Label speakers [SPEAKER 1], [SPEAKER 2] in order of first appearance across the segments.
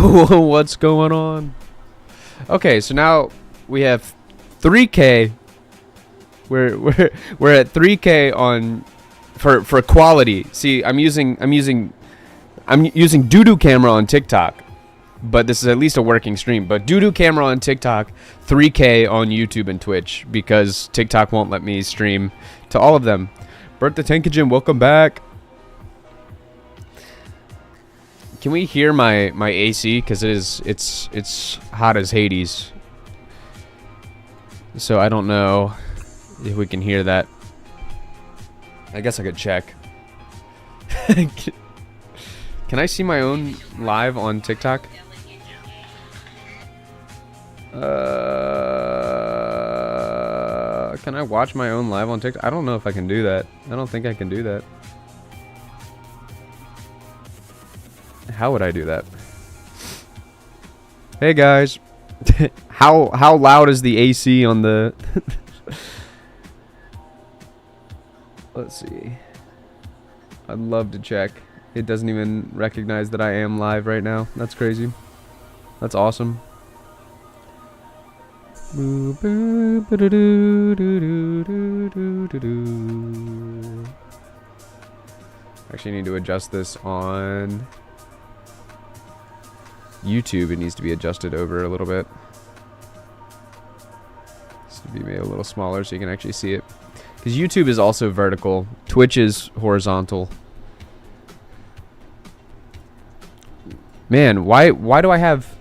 [SPEAKER 1] What's going on? Okay, so now we have 3K. We're at 3K on for quality. See, I'm using doo-doo camera on TikTok, but this is at least a working stream. But doo-doo camera on TikTok, 3K on YouTube and Twitch because TikTok won't let me stream to all of them. Bert the Tankagin, welcome back. Can we hear my AC? Because it's hot as Hades. So I don't know if we can hear that. I guess I could check. Can I see my own live on TikTok? Can I watch my own live on TikTok? I don't know if I can do that. I don't think I can do that. How would I do that? Hey guys. How loud is the AC on the Let's see. I'd love to check. It doesn't even recognize that I am live right now. That's crazy. That's awesome. Actually, I need to adjust this on YouTube. It needs to be adjusted over a little bit. This needs to be made a little smaller so you can actually see it. Because YouTube is also vertical. Twitch is horizontal. Man, why do I have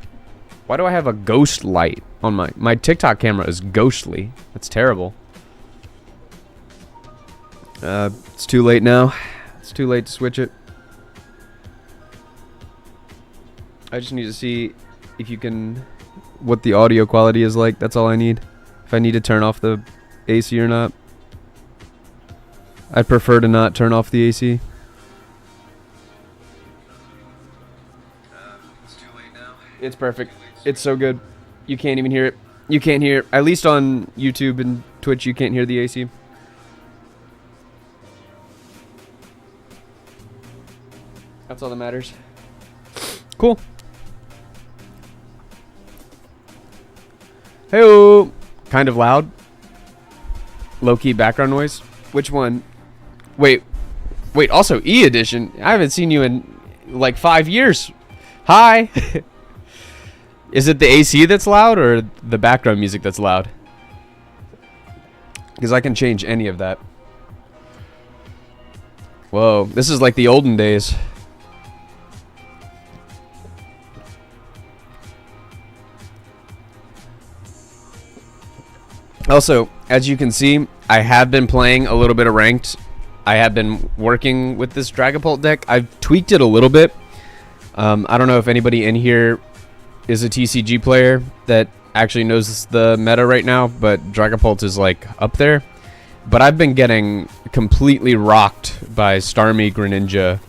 [SPEAKER 1] a ghost light on my TikTok camera is ghostly. That's terrible. It's too late now. It's too late to switch it. I just need to see if you can what the audio quality is like. That's all I need. If I need to turn off the AC or not. I'd prefer to not turn off the AC. It's too late now. It's perfect. It's so good. You can't even hear it. You can't hear it. At least on YouTube and Twitch, you can't hear the AC. That's all that matters. Cool. Hey-o. Kind of loud. Low-key background noise. Which one? Wait, also E-Edition. I haven't seen you in like 5 years. Hi. Is it the AC that's loud or the background music that's loud? Because I can change any of that. Whoa, this is like the olden days. Also, as you can see, I have been playing a little bit of ranked. I have been working with this Dragapult deck. I've tweaked it a little bit. I don't know if anybody in here is a TCG player that actually knows the meta right now, but Dragapult is like up there. But I've been getting completely rocked by Starmie Greninja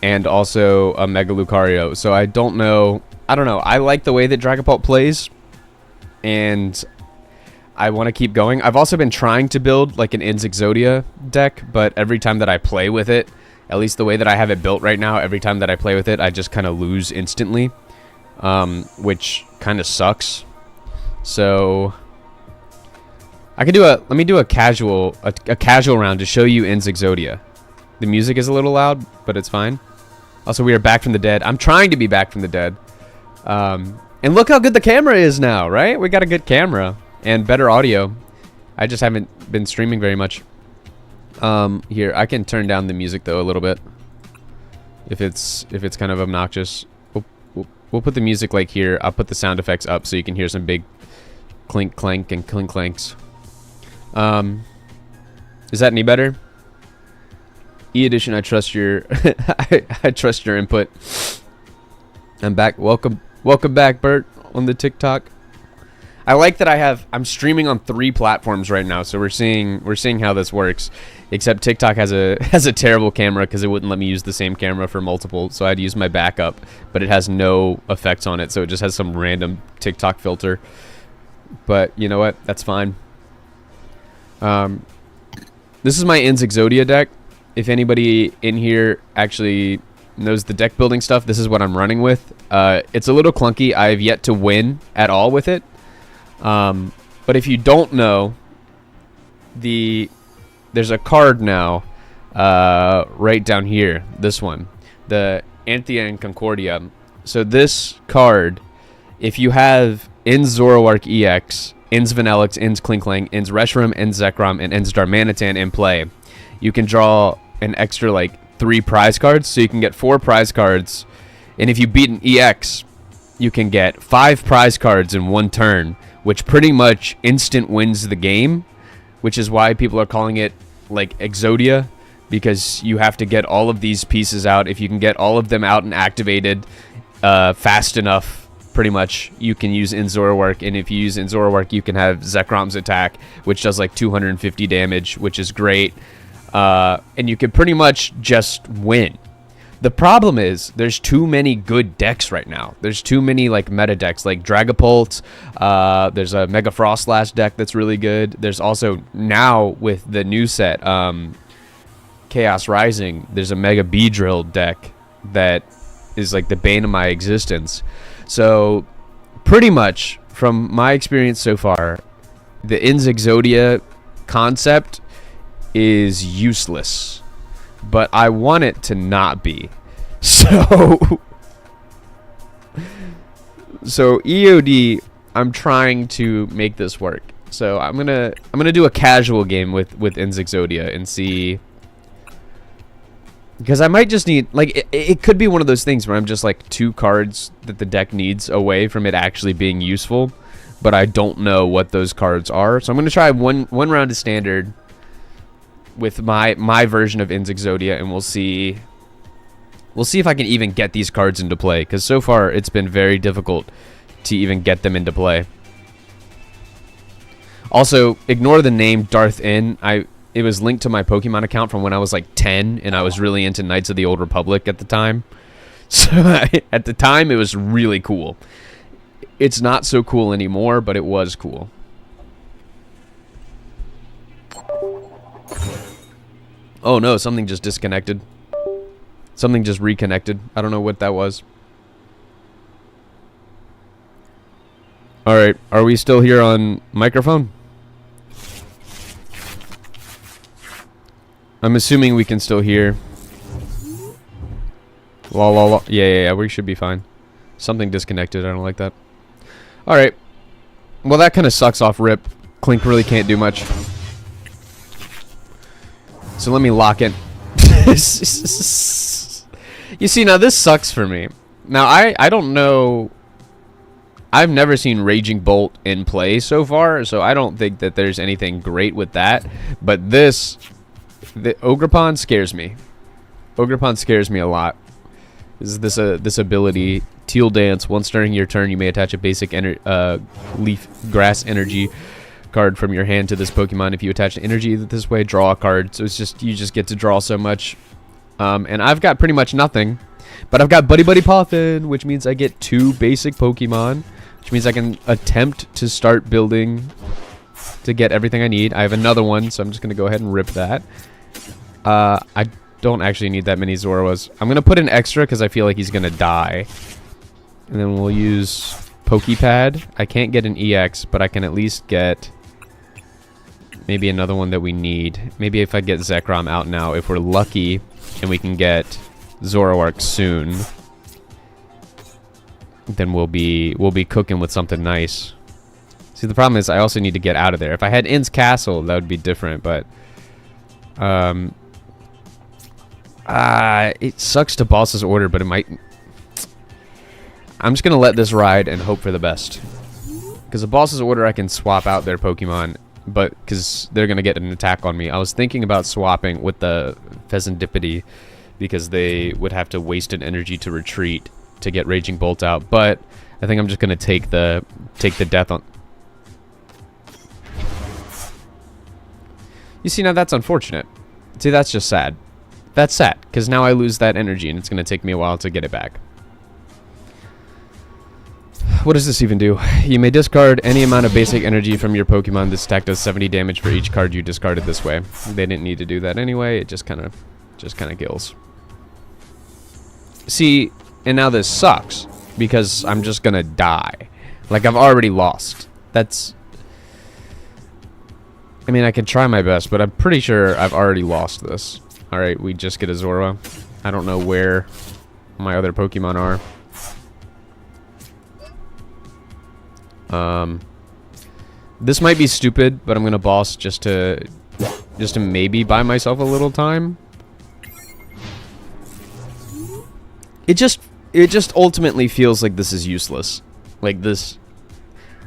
[SPEAKER 1] and also a Mega Lucario. So I don't know. I don't know. I like the way that Dragapult plays, and I want to keep going. I've also been trying to build like an Exodia deck, but every time that I play with it, at least the way that I have it built right now, every time that I play with it, I just kind of lose instantly, which kind of sucks. So I could do let me do a casual round to show you Exodia. The music is a little loud, but it's fine. Also, we are back from the dead. I'm trying to be back from the dead. And look how good the camera is now, right? We got a good camera. And better audio. I just haven't been streaming very much. Here, I can turn down the music though a little bit. If it's kind of obnoxious. We'll put the music like here. I'll put the sound effects up so you can hear some big clink clank and clink clanks. Is that any better? E-Edition, I trust your I trust your input. I'm back. Welcome back, Bert, on the TikTok. I like that I'm streaming on 3 platforms right now, so we're seeing how this works. Except TikTok has a terrible camera because it wouldn't let me use the same camera for multiple, so I'd use my backup, but it has no effects on it, so it just has some random TikTok filter. But you know what? That's fine. This is my Exodia deck. If anybody in here actually knows the deck building stuff, this is what I'm running with. It's a little clunky. I have yet to win at all with it. But if you don't know, there's a card now right down here. This one, the Anthea and Concordia. So this card, if you have In's Zoroark EX, In's Vanillix, In's Klinklang, In's Reshiram, In's Zekrom, and In's Darmanitan in play, you can draw an extra like 3 prize cards. So you can get 4 prize cards, and if you beat an EX, you can get 5 prize cards in 1 turn, which pretty much instant wins the game, which is why people are calling it like Exodia, because you have to get all of these pieces out. If you can get all of them out and activated fast enough, pretty much you can use In Zoroark, and if you use In Zoroark, you can have Zekrom's attack, which does like 250 damage, which is great, and you can pretty much just win. The problem is there's too many good decks right now. There's too many like meta decks, like Dragapult. There's a Mega Frostlash deck that's really good. There's also now with the new set, Chaos Rising, there's a Mega Beedrill deck that is like the bane of my existence. So pretty much from my experience so far, the In's Exodia concept is useless, but I want it to not be. So EOD, I'm trying to make this work. So I'm gonna do a casual game with In's Exodia and see, because I might just need, like, it could be one of those things where I'm just like 2 cards that the deck needs away from it actually being useful, but I don't know what those cards are. So I'm gonna try one round of standard with my version of In's Exodia, and we'll see if I can even get these cards into play, because so far it's been very difficult to even get them into play. Also, ignore the name Darth In. It was linked to my Pokemon account from when I was like 10, and I was really into Knights of the Old Republic at the time. So at the time, it was really cool. It's not so cool anymore, but it was cool. Oh no, something just disconnected. Something just reconnected. I don't know what that was. Alright, are we still here on microphone? I'm assuming we can still hear. La la la. Yeah, we should be fine. Something disconnected. I don't like that. Alright. Well, that kind of sucks off rip. Clink really can't do much. So let me lock in. You see, now this sucks for me. Now, I don't know. I've never seen Raging Bolt in play so far, so I don't think that there's anything great with that. But this, the Ogerpon scares me. Ogerpon scares me a lot. This ability, Teal Dance. Once during your turn, you may attach a basic leaf grass energy card from your hand to this Pokemon. If you attach energy this way, draw a card. So it's just, you just get to draw so much. And I've got pretty much nothing, but I've got Buddy Buddy Poffin, which means I get 2 basic Pokemon, which means I can attempt to start building to get everything I need. I have another one, so I'm just going to go ahead and rip that. I don't actually need that many Zoroas. I'm going to put an extra because I feel like he's going to die. And then we'll use Pokepad. I can't get an EX, but I can at least get maybe another one that we need. Maybe if I get Zekrom out now, if we're lucky, and we can get Zoroark soon, then we'll be cooking with something nice. See, the problem is I also need to get out of there. If I had In's Castle, that would be different, but it sucks to Boss's Order, but it might. I'm just gonna let this ride and hope for the best, because the Boss's Order I can swap out their Pokemon, but because they're gonna get an attack on me. I was thinking about swapping with the Pheasantipity because they would have to waste an energy to retreat to get Raging Bolt out, but I think I'm just gonna take the death on. You see, now that's unfortunate. See, that's just sad. That's sad because now I lose that energy and it's gonna take me a while to get it back. What does this even do? You may discard any amount of basic energy from your Pokemon. This attack does 70 damage for each card you discarded this way. They didn't need to do that anyway. It just kind of kills. See, and now this sucks because I'm just gonna die. Like, I've already lost. That's... I mean, I can try my best, but I'm pretty sure I've already lost this. Alright, we just get a Zorua. I don't know where my other Pokemon are. This might be stupid, but I'm gonna boss just to maybe buy myself a little time. It just ultimately feels like this is useless. Like this,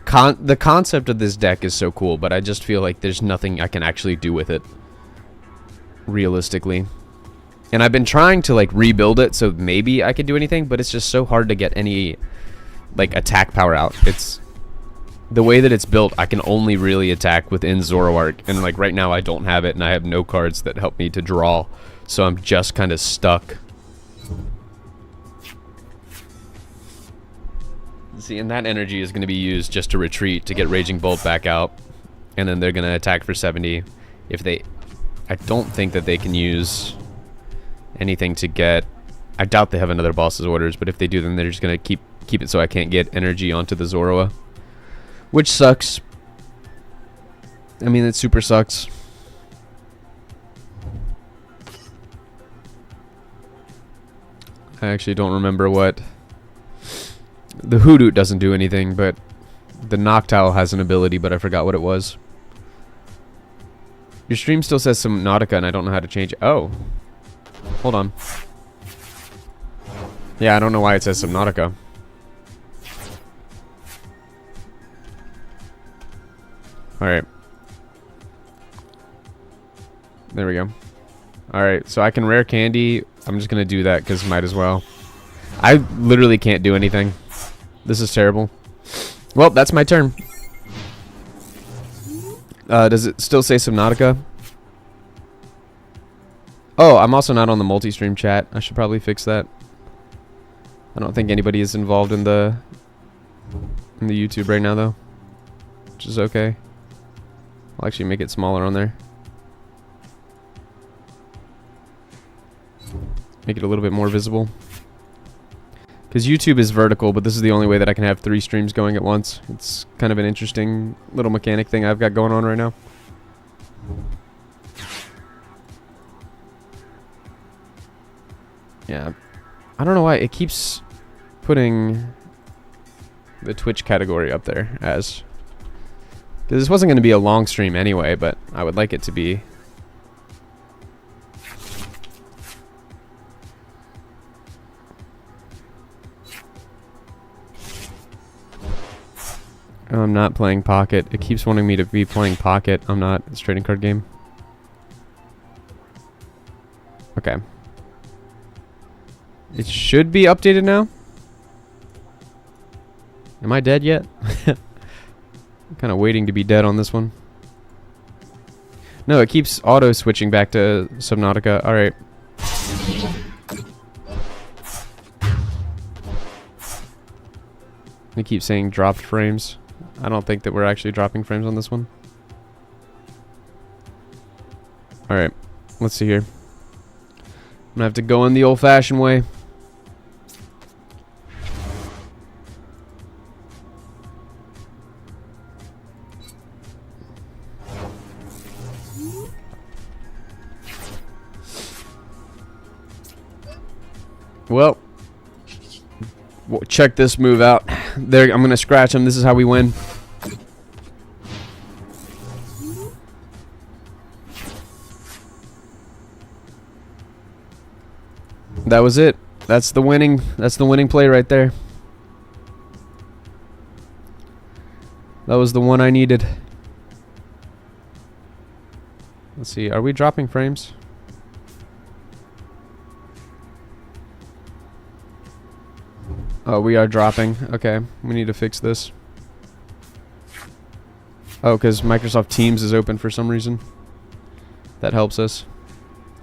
[SPEAKER 1] the concept of this deck is so cool, but I just feel like there's nothing I can actually do with it, realistically. And I've been trying to like rebuild it so maybe I could do anything, but it's just so hard to get any like attack power out. It's the way that it's built, I can only really attack within Zoroark, and like right now I don't have it, and I have no cards that help me to draw, so I'm just kind of stuck. See, and that energy is going to be used just to retreat to get Raging Bolt back out, and then they're going to attack for 70. If they, I don't think that they can use anything to get. I doubt they have another boss's orders, but if they do, then they're just going to keep it so I can't get energy onto the Zorua. Which sucks. I mean, it super sucks. I actually don't remember what... The Hoodoo doesn't do anything, but the Noctowl has an ability, but I forgot what it was. Your stream still says Subnautica, and I don't know how to change it. Oh. Hold on. Yeah, I don't know why it says Subnautica. Alright. There we go. Alright, so I can rare candy. I'm just gonna do that because might as well. I literally can't do anything. This is terrible. Well, that's my turn. Does it still say Subnautica? Oh, I'm also not on the multi-stream chat. I should probably fix that. I don't think anybody is involved in the YouTube right now, though. Which is okay. I'll actually make it smaller on there. Make it a little bit more visible. Because YouTube is vertical, but this is the only way that I can have 3 streams going at once. It's kind of an interesting little mechanic thing I've got going on right now. Yeah. I don't know why it keeps putting the Twitch category up there as... Because this wasn't going to be a long stream anyway, but I would like it to be. Oh, I'm not playing Pocket. It keeps wanting me to be playing Pocket. I'm not. It's a trading card game. Okay. It should be updated now. Am I dead yet? I'm kind of waiting to be dead on this one. No, it keeps auto switching back to Subnautica. Alright. They keep saying dropped frames. I don't think that we're actually dropping frames on this one. Alright. Let's see here. I'm gonna have to go in the old-fashioned way. Well, check this move out. There, I'm gonna scratch him. This is how we win. That was it. That's the winning. That's the winning play right there. That was the one I needed. Let's see. Are we dropping frames? Oh, we are dropping. Okay, we need to fix this. Oh, because Microsoft Teams is open for some reason. That helps us.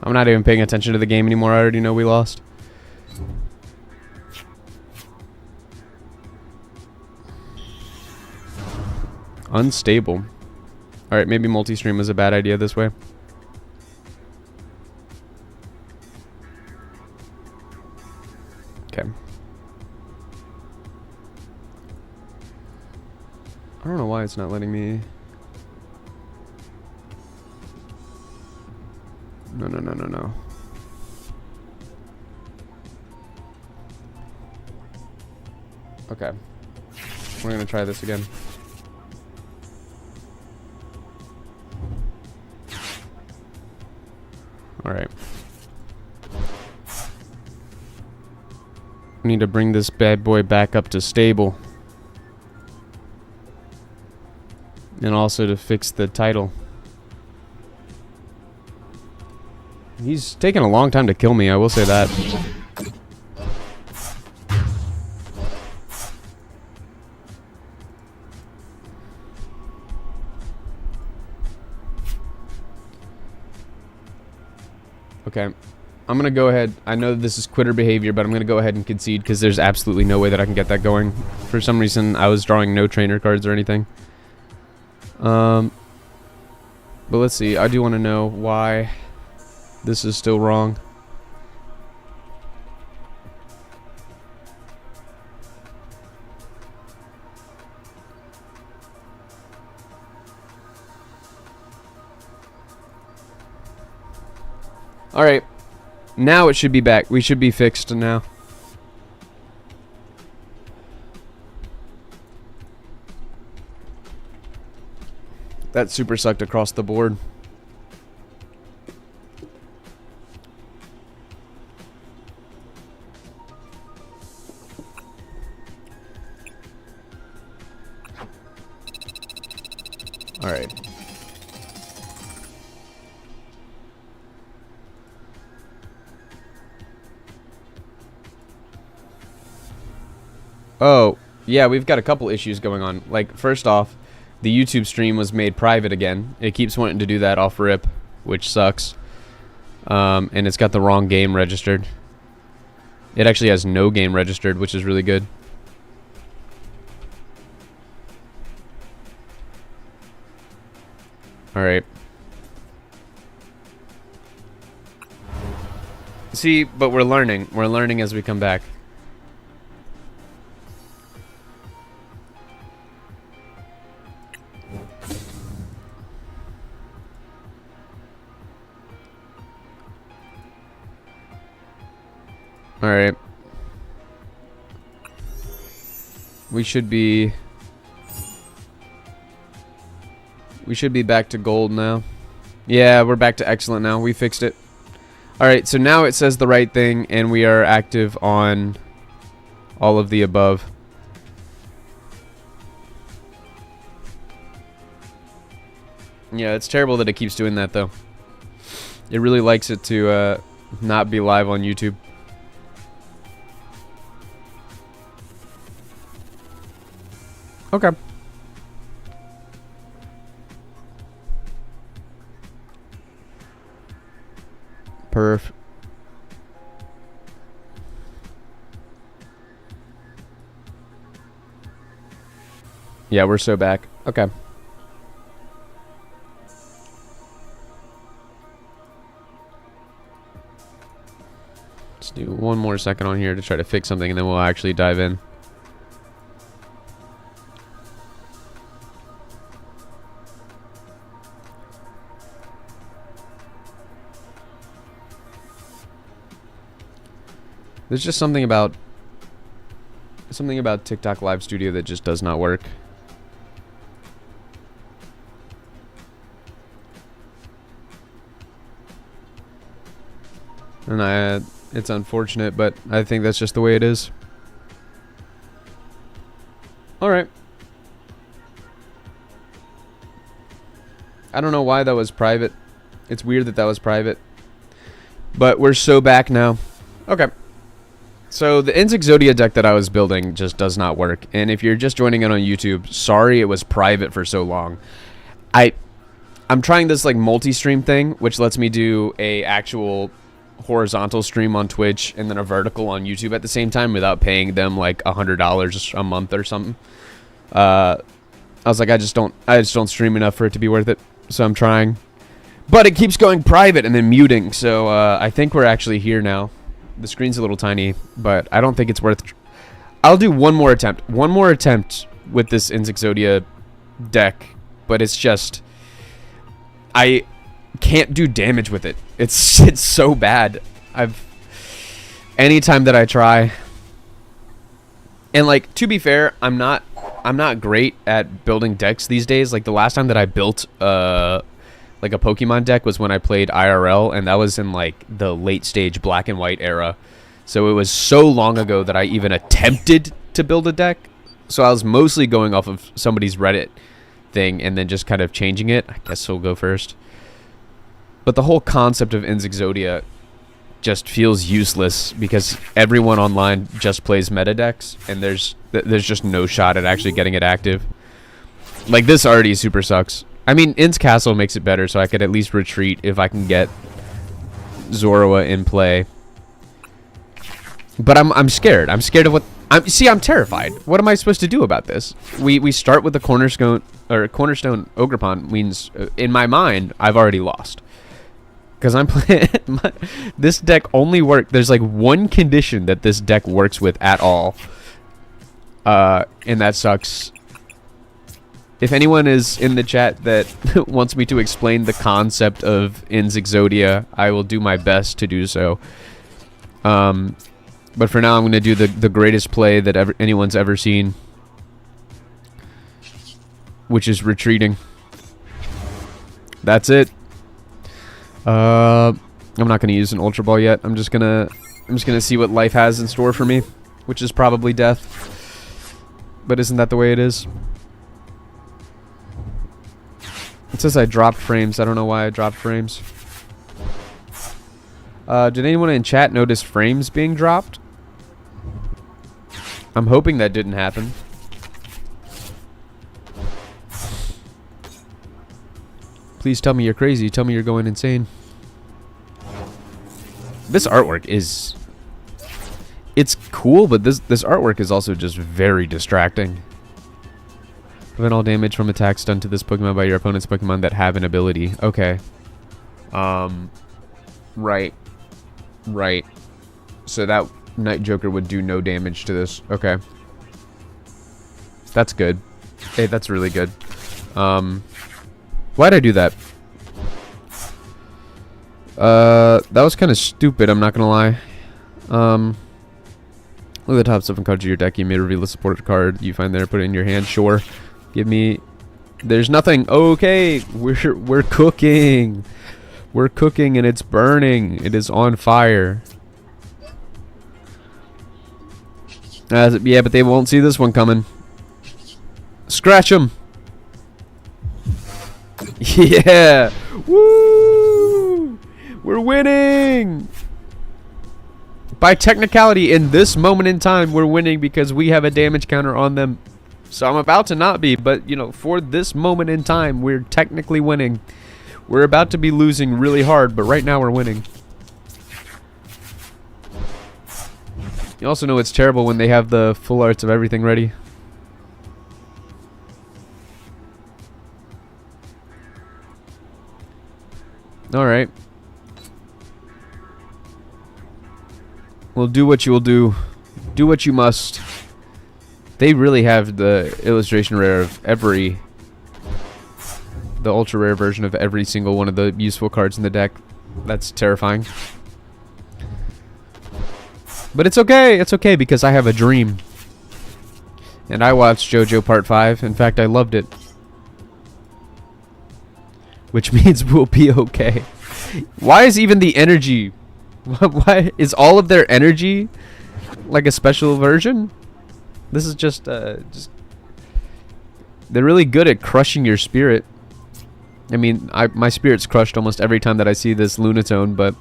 [SPEAKER 1] I'm not even paying attention to the game anymore. I already know we lost. Unstable. Alright, maybe multi-stream was a bad idea this way. I don't know why it's not letting me. No. Okay. We're gonna try this again. Alright. Need to bring this bad boy back up to stable. And also to fix the title. He's taken a long time to kill me, I will say that. Okay. I'm gonna go ahead. I know this is quitter behavior, but I'm gonna go ahead and concede because there's absolutely no way that I can get that going. For some reason, I was drawing no trainer cards or anything. But let's see. I do want to know why this is still wrong. Alright. Now it should be back. We should be fixed now. That super sucked across the board. Alright. Oh, yeah, we've got a couple issues going on. Like, first off, the YouTube stream was made private again. It keeps wanting to do that off rip, which sucks. And it's got the wrong game registered. It actually has no game registered, which is really good. Alright. See, but we're learning. We're learning as we come back. Alright. We should be back to gold now. Yeah, we're back to excellent now. We fixed it. Alright, so now it says the right thing, and we are active on all of the above. Yeah, it's terrible that it keeps doing that, though. It really likes it to not be live on YouTube. Okay. Perf. Yeah, we're so back. Okay. Let's do one more second on here to try to fix something, and then we'll actually dive in. There's just something about TikTok Live Studio that just does not work. And it's unfortunate, but I think that's just the way it is. Alright. I don't know why that was private. It's weird that that was private. But we're so back now. Okay. So the Exodia deck that I was building just does not work. And if you're just joining it on YouTube, sorry it was private for so long. I'm trying this like multi-stream thing, which lets me do a actual horizontal stream on Twitch and then a vertical on YouTube at the same time without paying them like $100 a month or something. I was like, I just don't stream enough for it to be worth it. So I'm trying. But it keeps going private and then muting. So I think we're actually here now. The screen's a little tiny, but I don't think it's worth... I'll do one more attempt. One more attempt with this Exodia deck, but it's just I can't do damage with it. It's so bad. Anytime that I try, and like, to be fair, I'm not great at building decks these days. Like the last time that I built like a Pokemon deck was when I played IRL, and that was in like the late stage black and white era. So it was so long ago that I even attempted to build a deck. So I was mostly going off of somebody's Reddit thing and then just kind of changing it. I guess he'll go first. But the whole concept of Exodia just feels useless because everyone online just plays meta decks, and there's just no shot at actually getting it active. Like, this already super sucks. I mean, In's Castle makes it better, so I could at least retreat if I can get Zorua in play. But I'm scared. I'm scared of what... I'm terrified. What am I supposed to do about this? We start with the Cornerstone Ogerpon means, in my mind, I've already lost. Because I'm playing... this deck only works... There's like one condition that this deck works with at all. And that sucks. If anyone is in the chat that wants me to explain the concept of In's Exodia, I will do my best to do so. But for now, I'm going to do the greatest play that anyone's ever seen, which is retreating. That's it. I'm not going to use an Ultra Ball yet. I'm just gonna see what life has in store for me, which is probably death. But isn't that the way it is? It says I dropped frames. I don't know why I dropped frames. Did anyone in chat notice frames being dropped? I'm hoping that didn't happen. Please tell me you're crazy. Tell me you're going insane. This artwork is... It's cool, but this artwork is also just very distracting. Prevent all damage from attacks done to this Pokemon by your opponent's Pokemon that have an ability. Okay. Right. Right. So that Night Joker would do no damage to this. Okay. That's good. Hey, that's really good. Why'd I do that? That was kind of stupid, I'm not gonna lie. Look at the top 7 cards of your deck. You may reveal a supported card you find there, put it in your hand. Sure. Give me... There's nothing. Okay. We're cooking. We're cooking and it's burning. It is on fire. Yeah, but they won't see this one coming. Scratch them. Yeah. Woo! We're winning. By technicality, in this moment in time, we're winning because we have a damage counter on them. So I'm about to not be, but, you know, for this moment in time, we're technically winning. We're about to be losing really hard, but right now we're winning. You also know it's terrible when they have the full arts of everything ready. Alright. Well, do what you will do. Do what you must. They really have the illustration rare of every... The ultra rare version of every single one of the useful cards in the deck. That's terrifying. But it's okay. It's okay because I have a dream. And I watched JoJo Part 5. In fact, I loved it. Which means we'll be okay. Why is even the energy... Why is all of their energy like a special version? This is just they're really good at crushing your spirit. I mean, my spirit's crushed almost every time that I see this Lunatone, but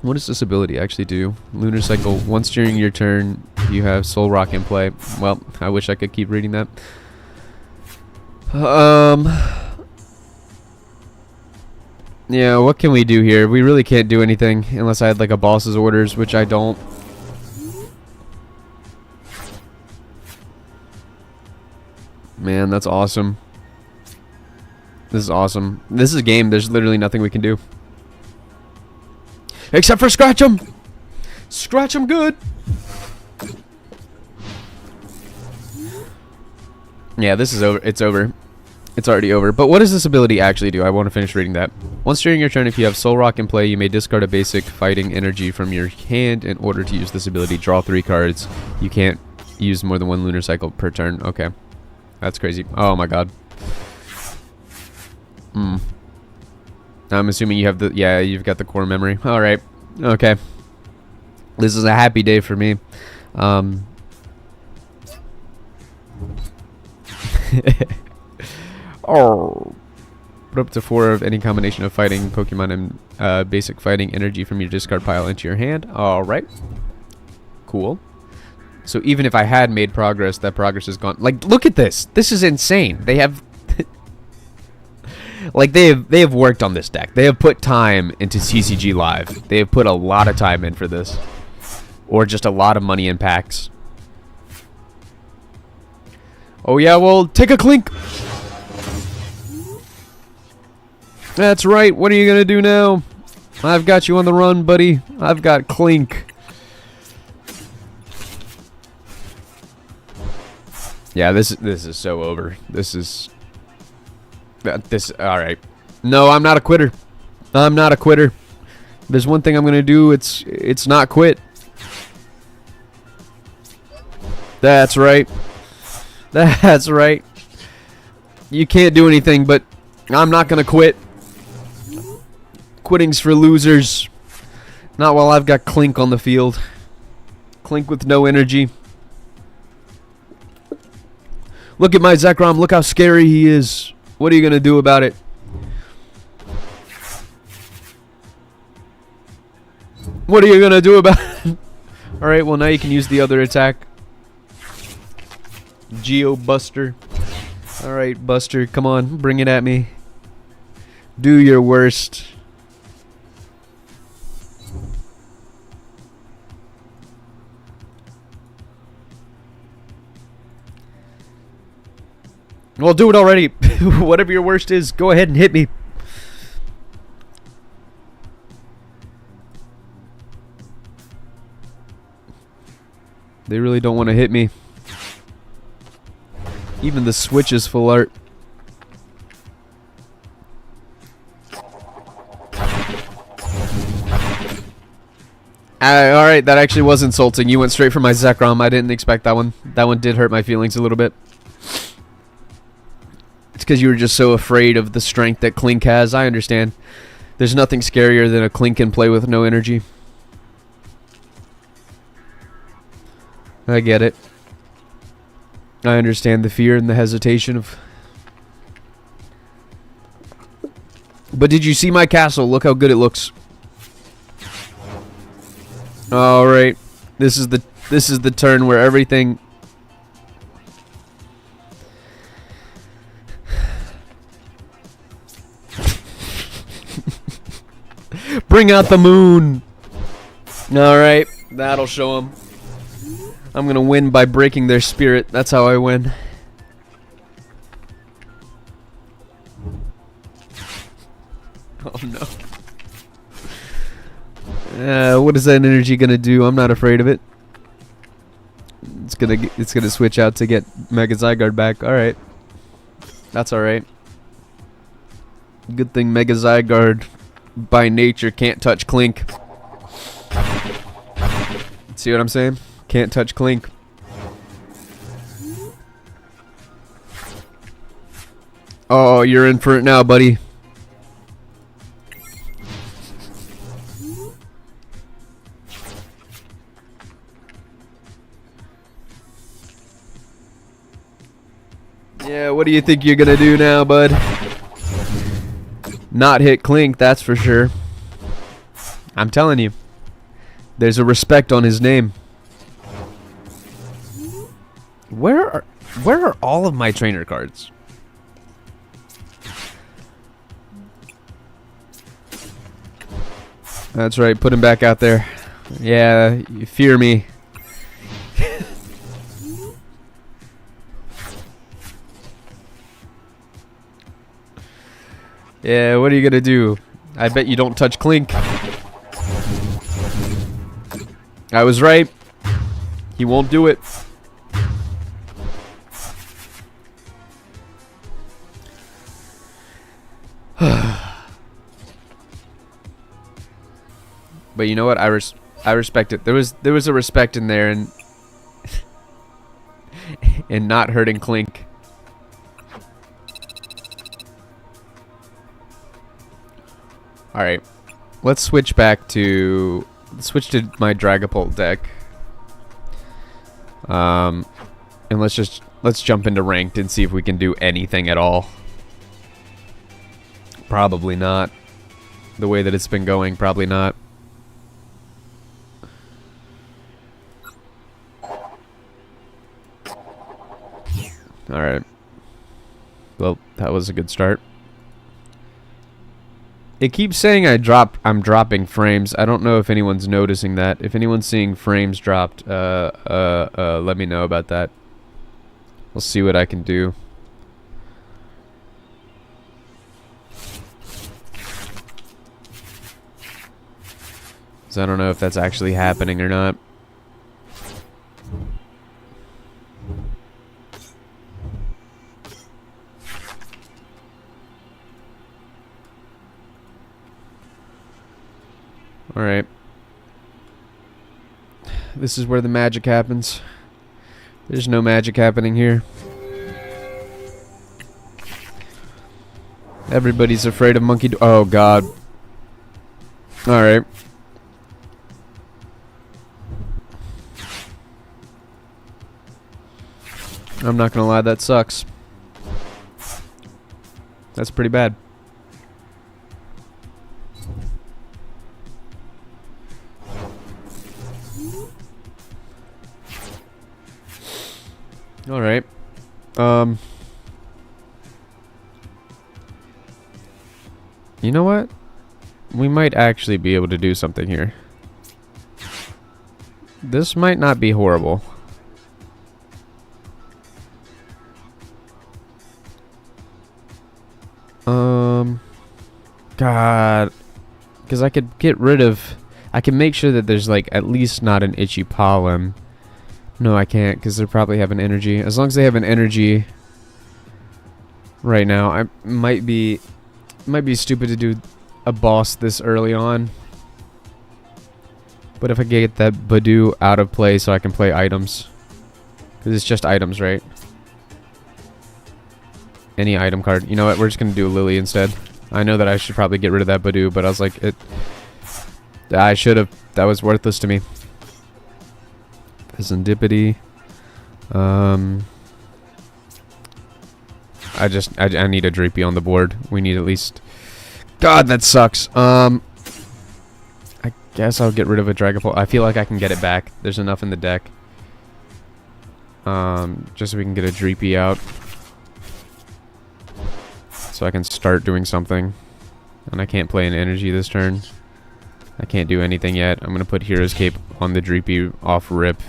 [SPEAKER 1] what does this ability actually do? Lunar Cycle. Once during your turn, you have Soul Rock in play. Well, I wish I could keep reading that. Yeah, what can we do here? We really can't do anything unless I had like a boss's orders, which I don't. Man, that's awesome. This is awesome. This is a game. There's literally nothing we can do. Except for scratch them! Scratch them good! Yeah, this is over. It's over. It's already over. But what does this ability actually do? I want to finish reading that. Once during your turn, if you have Soul Rock in play, you may discard a basic fighting energy from your hand in order to use this ability. Draw 3 cards. You can't use more than 1 lunar cycle per turn. Okay. That's crazy. Oh my god. I'm assuming you have the... Yeah, you've got the core memory. Alright. Okay. This is a happy day for me. Oh. Put up to 4 of any combination of fighting Pokemon and basic fighting energy from your discard pile into your hand. Alright. Cool. So even if I had made progress, that progress is gone. Like, look at this. This is insane. They have... like, they have worked on this deck. They have put time into TCG Live. They have put a lot of time in for this. Or just a lot of money in packs. Oh yeah, well, take a Clink! That's right, what are you gonna do now? I've got you on the run, buddy. I've got Clink. Yeah, this is so over. This is... alright. No, I'm not a quitter. I'm not a quitter. There's one thing I'm gonna do, it's not quit. That's right. That's right. You can't do anything, but I'm not gonna quit. Quitting's for losers. Not while I've got Clink on the field. Clink with no energy. Look at my Zekrom. Look how scary he is. What are you gonna do about it? What are you gonna do about it? Alright, well now you can use the other attack. Geo Buster. Alright, Buster, come on, bring it at me. Do your worst. Well, do it already. Whatever your worst is, go ahead and hit me. They really don't want to hit me. Even the Switch is full art. Alright, that actually was insulting. You went straight for my Zekrom. I didn't expect that one. That one did hurt my feelings a little bit. It's because you were just so afraid of the strength that Clink has. I understand. There's nothing scarier than a Clink in play with no energy. I get it. I understand the fear and the hesitation of... But did you see my castle? Look how good it looks. Alright. This is the turn where everything... Bring out the moon! Alright. That'll show them. I'm gonna win by breaking their spirit. That's how I win. Oh no. What is that energy gonna do? I'm not afraid of it. It's gonna switch out to get Mega Zygarde back. Alright. That's alright. Good thing Mega Zygarde by nature can't touch Clink. See what I'm saying? Can't touch Clink. Oh, you're in for it now, buddy. Yeah, what do you think you're gonna do now, bud? Not hit Clink, that's for sure. I'm telling you. There's a respect on his name. Where are all of my trainer cards? That's right, put him back out there. Yeah, you fear me. Yeah, what are you gonna do? I bet you don't touch Clink. I was right. He won't do it. But you know what? I respect it. There was a respect in there, and and not hurting Clink. All right, let's switch to my Dragapult deck. And let's jump into ranked and see if we can do anything at all. Probably not. The way that it's been going, probably not. All right. Well, that was a good start. It keeps saying I'm dropping frames. I don't know if anyone's noticing that. If anyone's seeing frames dropped, let me know about that. We'll see what I can do. So I don't know if that's actually happening or not. Alright. This is where the magic happens. There's no magic happening here. Everybody's afraid of monkey. Oh god. Alright. I'm not gonna lie, that sucks. That's pretty bad. All right. You know what? We might actually be able to do something here. This might not be horrible. God. Because I could get rid of... I can make sure that there's, like, at least not an itchy pollen. No, I can't, because they probably have an energy. As long as they have an energy right now, I might be stupid to do a boss this early on. But if I get that Badoo out of play so I can play items. Because it's just items, right? Any item card. You know what? We're just going to do a Lily instead. I know that I should probably get rid of that Badoo, but I was like, I should have. That was worthless to me. Serendipity. I need a Dreepy on the board. We need at least... God, that sucks. I guess I'll get rid of a Dragapult. I feel like I can get it back. There's enough in the deck. Just so we can get a Dreepy out. So I can start doing something. And I can't play an energy this turn. I can't do anything yet. I'm going to put Hero's Cape on the Dreepy off rip.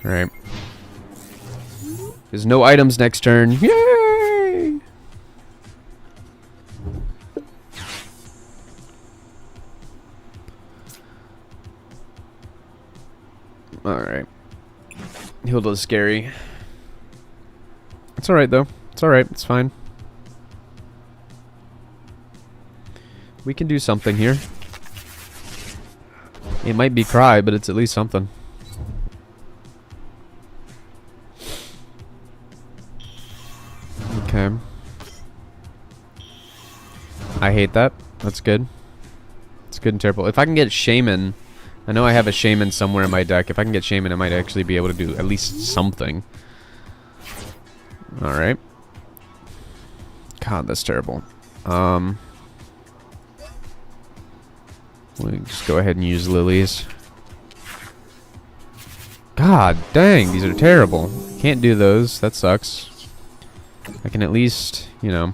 [SPEAKER 1] Alright. There's no items next turn. Yay! Alright. Hilda's scary. It's alright though. It's alright. It's fine. We can do something here. It might be Cry, but it's at least something. Okay. I hate that. That's good. It's good and terrible. If I can get Shaman... I know I have a Shaman somewhere in my deck. If I can get Shaman, I might actually be able to do at least something. Alright. God, that's terrible. We'll just go ahead and use Lilies. God dang, these are terrible. Can't do those. That sucks. I can at least, you know.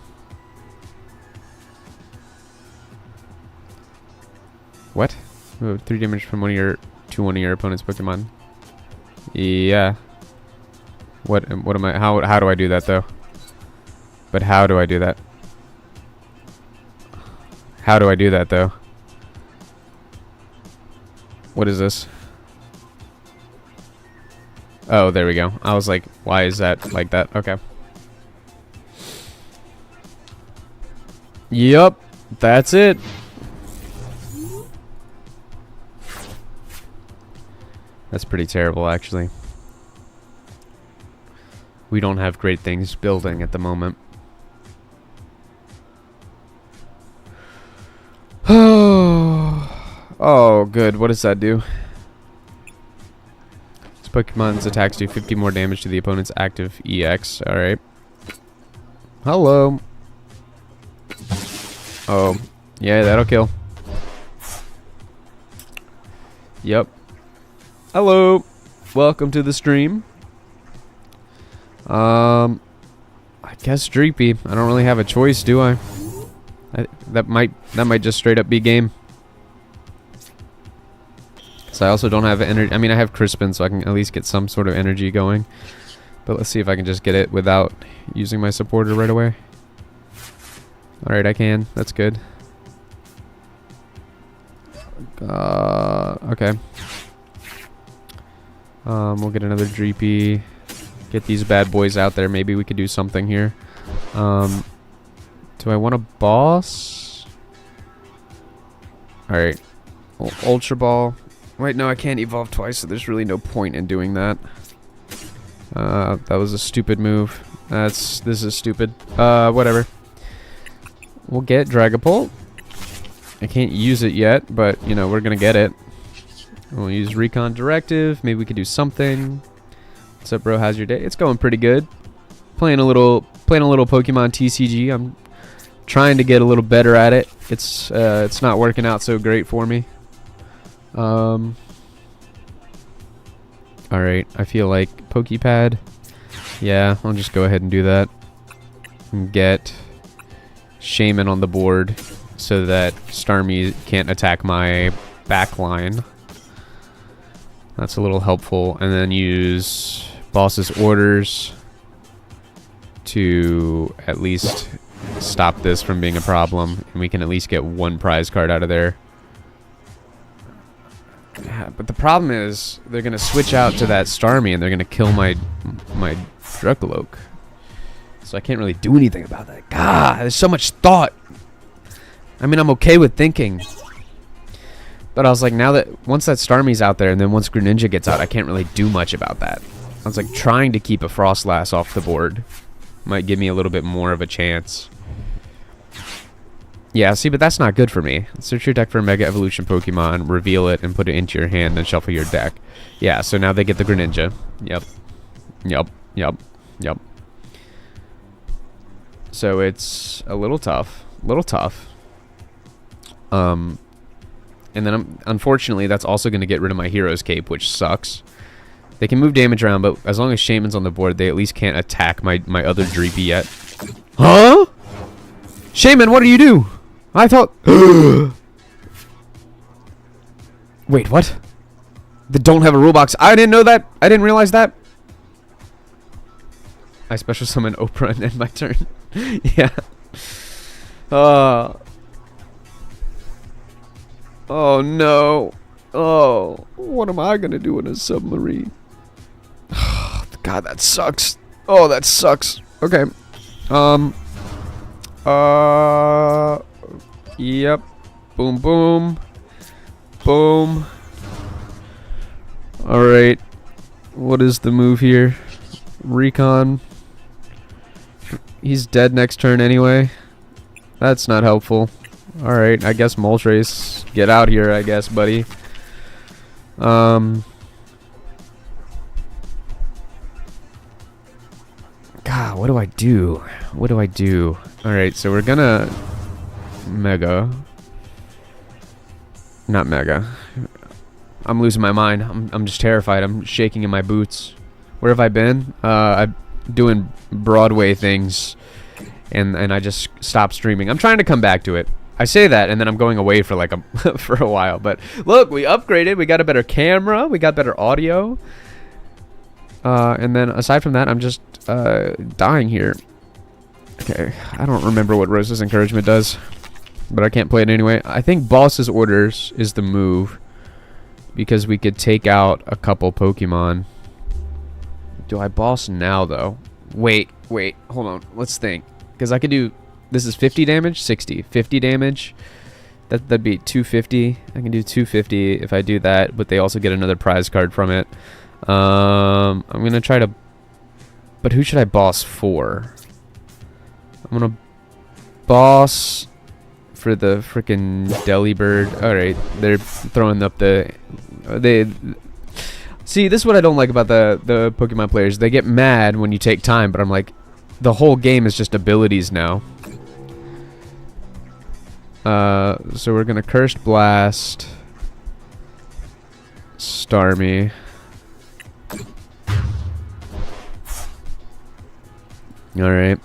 [SPEAKER 1] What? 3 damage from one of your opponent's Pokemon. Yeah. What am I? How do I do that though? But how do I do that? How do I do that though? What is this? Oh, there we go. I was like, why is that like that? Okay. Yup. That's it. That's pretty terrible, actually. We don't have great things building at the moment. Oh, good. What does that do? This Pokemon's attacks do 50 more damage to the opponent's active EX. Alright. Hello. Oh. Yeah, that'll kill. Yep. Hello. Welcome to the stream. I guess Dreepy. I don't really have a choice, do I? That might just straight up be game. So I also don't have energy. I mean, I have Crispin, so I can at least get some sort of energy going. But let's see if I can just get it without using my supporter right away. Alright, I can. That's good. Okay. We'll get another Dreepy. Get these bad boys out there. Maybe we could do something here. Do I want a boss? Alright. Ultra Ball. Wait, no, I can't evolve twice, so there's really no point in doing that. That was a stupid move. This is stupid. Whatever. We'll get Dragapult. I can't use it yet, but, you know, we're gonna get it. We'll use Recon Directive. Maybe we could do something. What's up, bro? How's your day? It's going pretty good. Playing a little Pokemon TCG. I'm trying to get a little better at it. It's not working out so great for me. Alright, I feel like Pokepad. Yeah, I'll just go ahead and do that. And get Shaman on the board so that Starmie can't attack my back line. That's a little helpful. And then use Boss's Orders to at least stop this from being a problem. And we can at least get one prize card out of there. Yeah, but the problem is they're going to switch out to that Starmie and they're going to kill my Dracoloak. So I can't really do anything about that. God, there's so much thought. I mean, I'm okay with thinking. But I was like, now that once that Starmie's out there and then once Greninja gets out, I can't really do much about that. I was like trying to keep a Frostlass off the board. Might give me a little bit more of a chance. Yeah, see, but that's not good for me. Search your deck for a Mega Evolution Pokemon, reveal it, and put it into your hand, then shuffle your deck. Yeah, so now they get the Greninja. Yep. Yep. Yep. Yep. So it's a little tough. And then, unfortunately, that's also going to get rid of my Hero's Cape, which sucks. They can move damage around, but as long as Shaman's on the board, they at least can't attack my other Dreepy yet. Huh? Shaman, what do you do? I thought... Wait, what? They don't have a rule box. I didn't know that. I didn't realize that. I special summon Oprah and end my turn. Yeah. Oh, no. Oh, what am I going to do in a submarine? God, that sucks. Oh, that sucks. Okay. Yep. Boom, boom. Boom. Alright. What is the move here? Recon. He's dead next turn anyway. That's not helpful. Alright, I guess Moltres. Get out here, I guess, buddy. God, what do I do? What do I do? Alright, so we're gonna... Mega. Not Mega. I'm losing my mind. I'm just terrified. I'm shaking in my boots. Where have I been? I'm doing Broadway things. And I just stopped streaming. I'm trying to come back to it. I say that, and then I'm going away for like for a while. But look, we upgraded. We got a better camera. We got better audio. And then aside from that, I'm just dying here. Okay, I don't remember what Rose's Encouragement does, but I can't play it anyway. I think Boss's Orders is the move because we could take out a couple Pokemon. Do I boss now, though? Wait, hold on. Let's think. Because I could do... This is 50 damage? 60. 50 damage. That'd be 250. I can do 250 if I do that, but they also get another prize card from it. I'm gonna try to. But who should I boss for? I'm gonna boss for the freaking Delibird. All right, they're throwing up the. See, this is what I don't like about the Pokemon players. They get mad when you take time, but I'm like, the whole game is just abilities now. So we're gonna Cursed Blast, Starmie. Alright.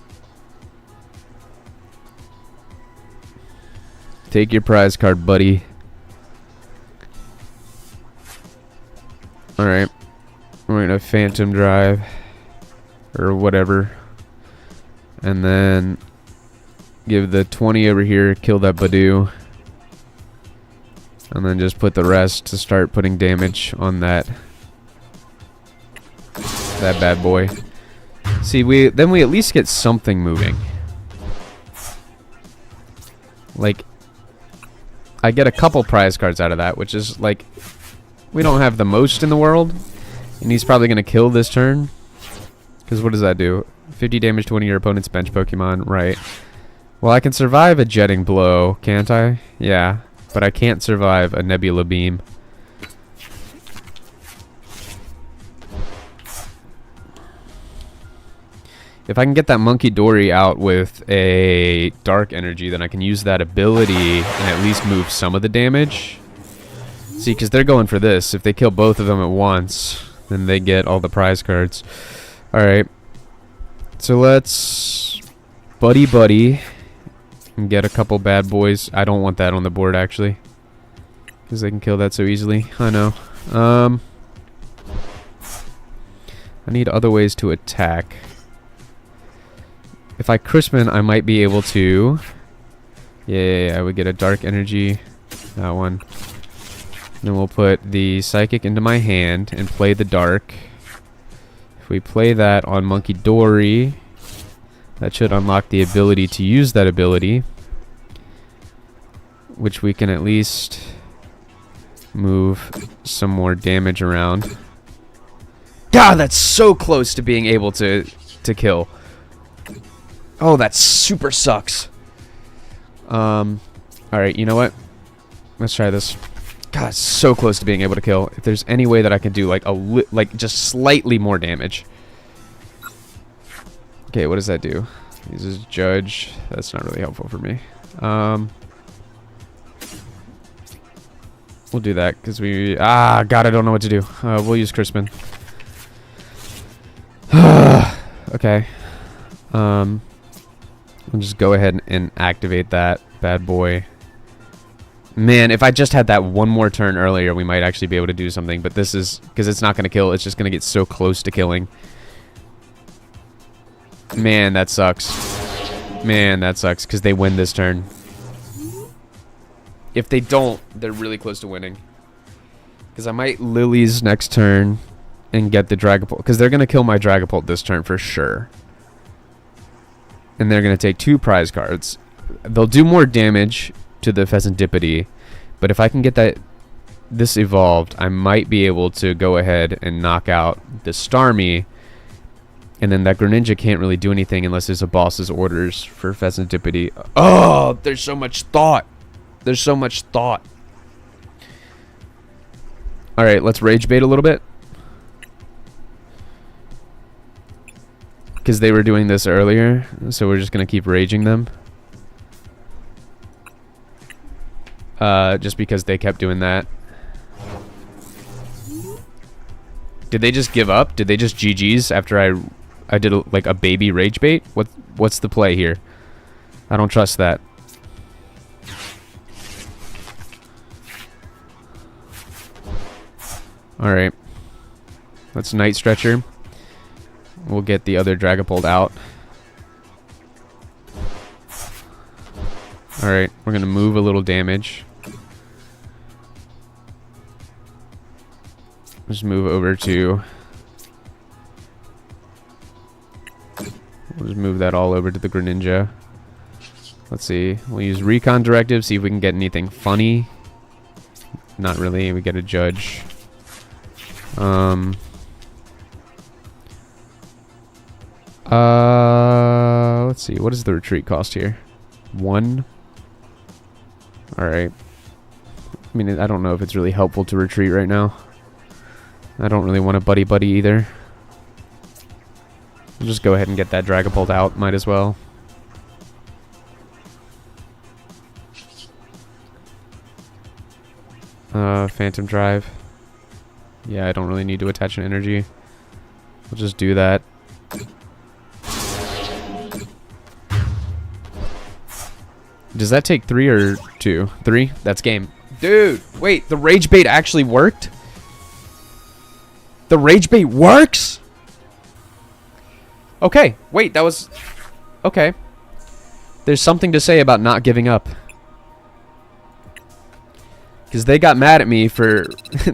[SPEAKER 1] Take your prize card, buddy. Alright. We're gonna Phantom Drive. Or whatever. And then give the 20 over here, kill that Badoo. And then just put the rest to start putting damage on that bad boy. See, we at least get something moving. Like, I get a couple prize cards out of that, which is like, we don't have the most in the world, and he's probably gonna kill this turn. Because what does that do? 50 damage to one of your opponent's bench Pokemon, right? Well, I can survive a Jetting Blow, can't I? Yeah, but I can't survive a Nebula Beam. If I can get that Monkey Dory out with a Dark Energy, then I can use that ability and at least move some of the damage. See, because they're going for this. If they kill both of them at once, then they get all the prize cards. Alright. So let's buddy and get a couple bad boys. I don't want that on the board, actually, because they can kill that so easily. I know. I need other ways to attack. If I Crispin, I might be able to. Yeah, I would get a Dark Energy. That one. Then we'll put the Psychic into my hand and play the Dark. If we play that on Monkey Dory, that should unlock the ability to use that ability, which we can at least move some more damage around. God, that's so close to being able to kill. Oh, that super sucks. Alright, you know what? Let's try this. God, it's so close to being able to kill. If there's any way that I can do like just slightly more damage. Okay, what does that do? Uses Judge. That's not really helpful for me. We'll do that because we... God, I don't know what to do. We'll use Crispin. Okay. We'll just go ahead and activate that bad boy. Man, if I just had that one more turn earlier, we might actually be able to do something. But this is... because it's not going to kill. It's just going to get so close to killing. Man, that sucks. Man, that sucks because they win this turn. If they don't, they're really close to winning. Because I might Lily's next turn and get the Dragapult. Because they're going to kill my Dragapult this turn for sure. And they're going to take 2 prize cards. They'll do more damage to the Pheasantipity. But if I can get this evolved, I might be able to go ahead and knock out the Starmie. And then that Greninja can't really do anything unless there's a boss's orders for Pheasantipity. Oh, there's so much thought. There's so much thought. Alright, let's Rage Bait a little bit. Because they were doing this earlier. So we're just going to keep raging them. Just because they kept doing that. Did they just give up? Did they just GG's after I did like a baby Rage Bait? What's the play here? I don't trust that. Alright. Let's Night Stretcher. We'll get the other Dragapult out. Alright, we're going to move a little damage. Just move over to... we'll just move that all over to the Greninja. Let's see. We'll use recon directive, see if we can get anything funny. Not really. We get a judge. Let's see. What is the retreat cost here? 1. Alright. I mean, I don't know if it's really helpful to retreat right now. I don't really want a buddy either. We'll just go ahead and get that Dragapult out. Might as well. Phantom Drive. Yeah, I don't really need to attach an energy. We'll just do that. Does that take 3 or 2? 3? That's game. Dude, wait, the Rage Bait actually worked? The Rage Bait works? Okay, wait, that was... Okay. There's something to say about not giving up. Because they got mad at me for...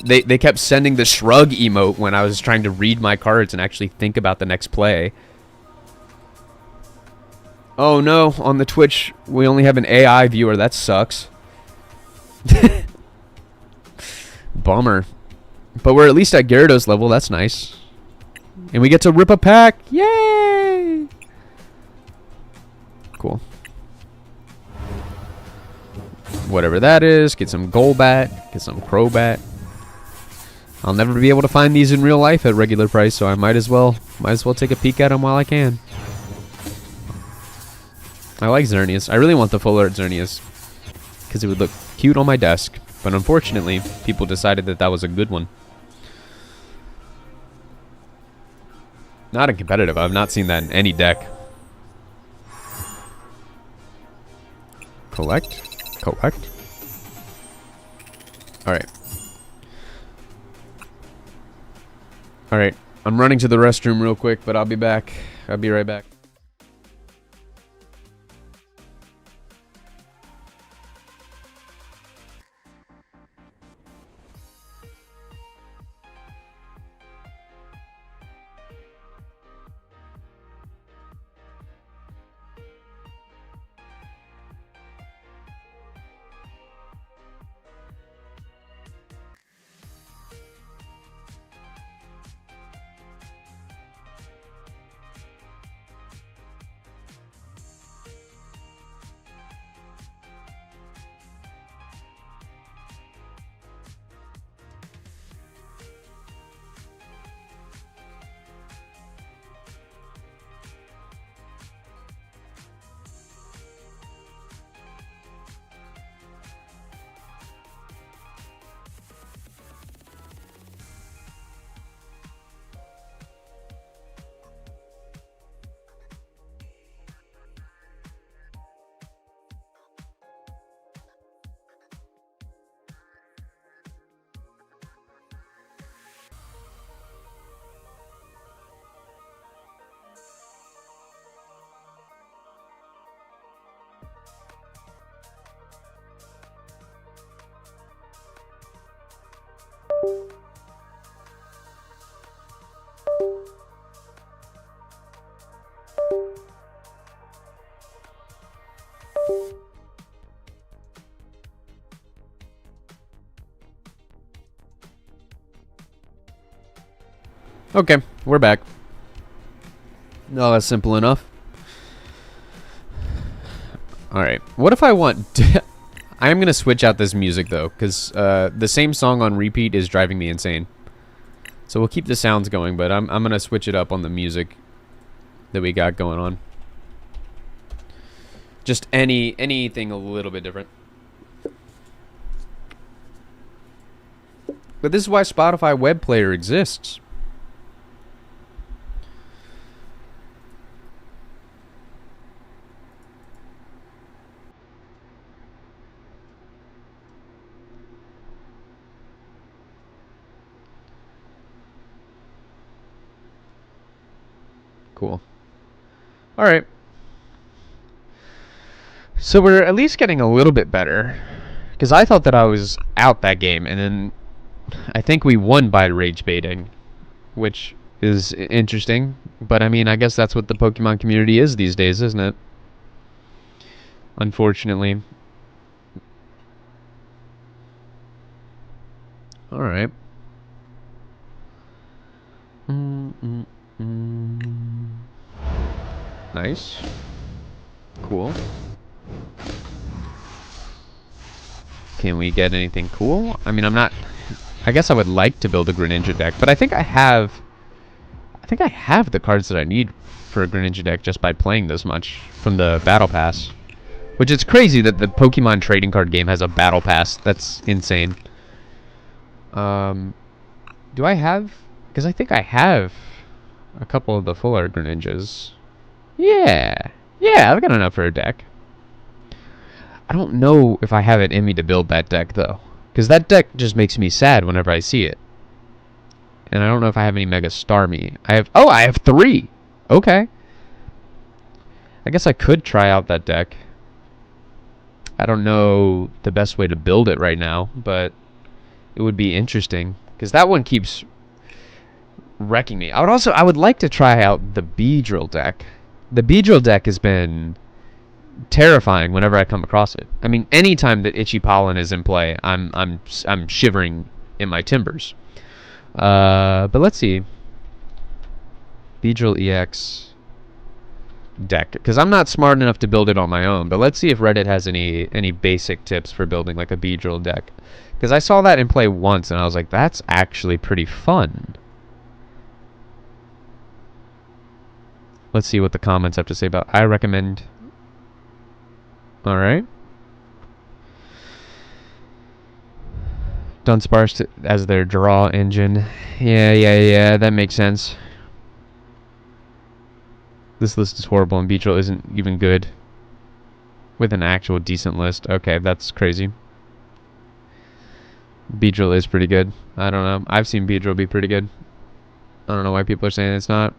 [SPEAKER 1] they kept sending the shrug emote when I was trying to read my cards and actually think about the next play. Oh no, on the Twitch, we only have an AI viewer. That sucks. Bummer. But we're at least at Gyarados level. That's nice. And we get to rip a pack. Yay! Cool. Whatever that is. Get some Golbat. Get some Crobat. I'll never be able to find these in real life at regular price, so I might as well take a peek at them while I can. I like Xerneas. I really want the full art Xerneas because it would look cute on my desk. But unfortunately, people decided that that was a good one. Not in competitive. I've not seen that in any deck. Collect. Collect. Alright. Alright. I'm running to the restroom real quick, but I'll be back. I'll be right back. Okay, we're back. No, that's simple enough. Alright, what if I want... I am going to switch out this music, though, because the same song on repeat is driving me insane. So we'll keep the sounds going, but I'm going to switch it up on the music that we got going on. Just anything a little bit different. But this is why Spotify Web Player exists. Cool. Alright. So we're at least getting a little bit better. Because I thought that I was out that game, and then I think we won by rage baiting. Which is interesting. But I mean, I guess that's what the Pokemon community is these days, isn't it? unfortunately. All right. Nice. Cool. Can we get anything cool? I mean, I'm not... I guess I would like to build a Greninja deck, but I think I have the cards that I need for a Greninja deck just by playing this much from the Battle Pass. Which is crazy that the Pokemon trading card game has a Battle Pass. That's insane. Do I have... Because I think I have a couple of the full art Greninjas. Yeah. Yeah, I've got enough for a deck. I don't know if I have it in me to build that deck, though. Because that deck just makes me sad whenever I see it. And I don't know if I have any Mega Starmie. I have... Oh, I have 3! Okay. I guess I could try out that deck. I don't know the best way to build it right now, but it would be interesting. Because that one keeps wrecking me. I would like to try out the Beedrill deck. The Beedrill deck has been terrifying whenever I come across it. I mean, anytime that Itchy Pollen is in play, I'm shivering in my timbers. But let's see. Beedrill EX deck, because I'm not smart enough to build it on my own. But let's see if Reddit has any basic tips for building like a Beedrill deck, because I saw that in play once and I was like, that's actually pretty fun. Let's see what the comments have to say about. I recommend. All right. Dunsparce as their draw engine. Yeah. That makes sense. This list is horrible and Beedrill isn't even good. With an actual decent list. Okay, that's crazy. Beedrill is pretty good. I don't know. I've seen Beedrill be pretty good. I don't know why people are saying it's not.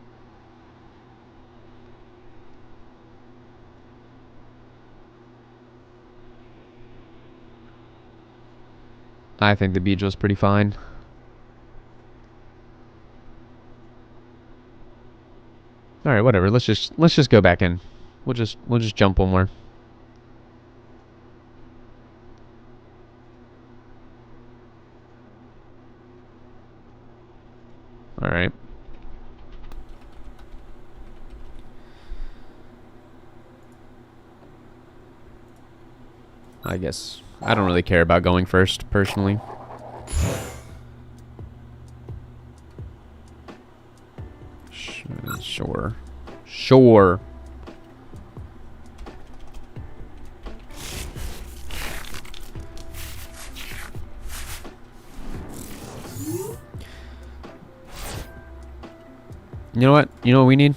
[SPEAKER 1] I think the Beedrill's pretty fine. All right, whatever. Let's just go back in. We'll just jump one more. All right. I guess I don't really care about going first, personally. Sure. You know what? You know what we need?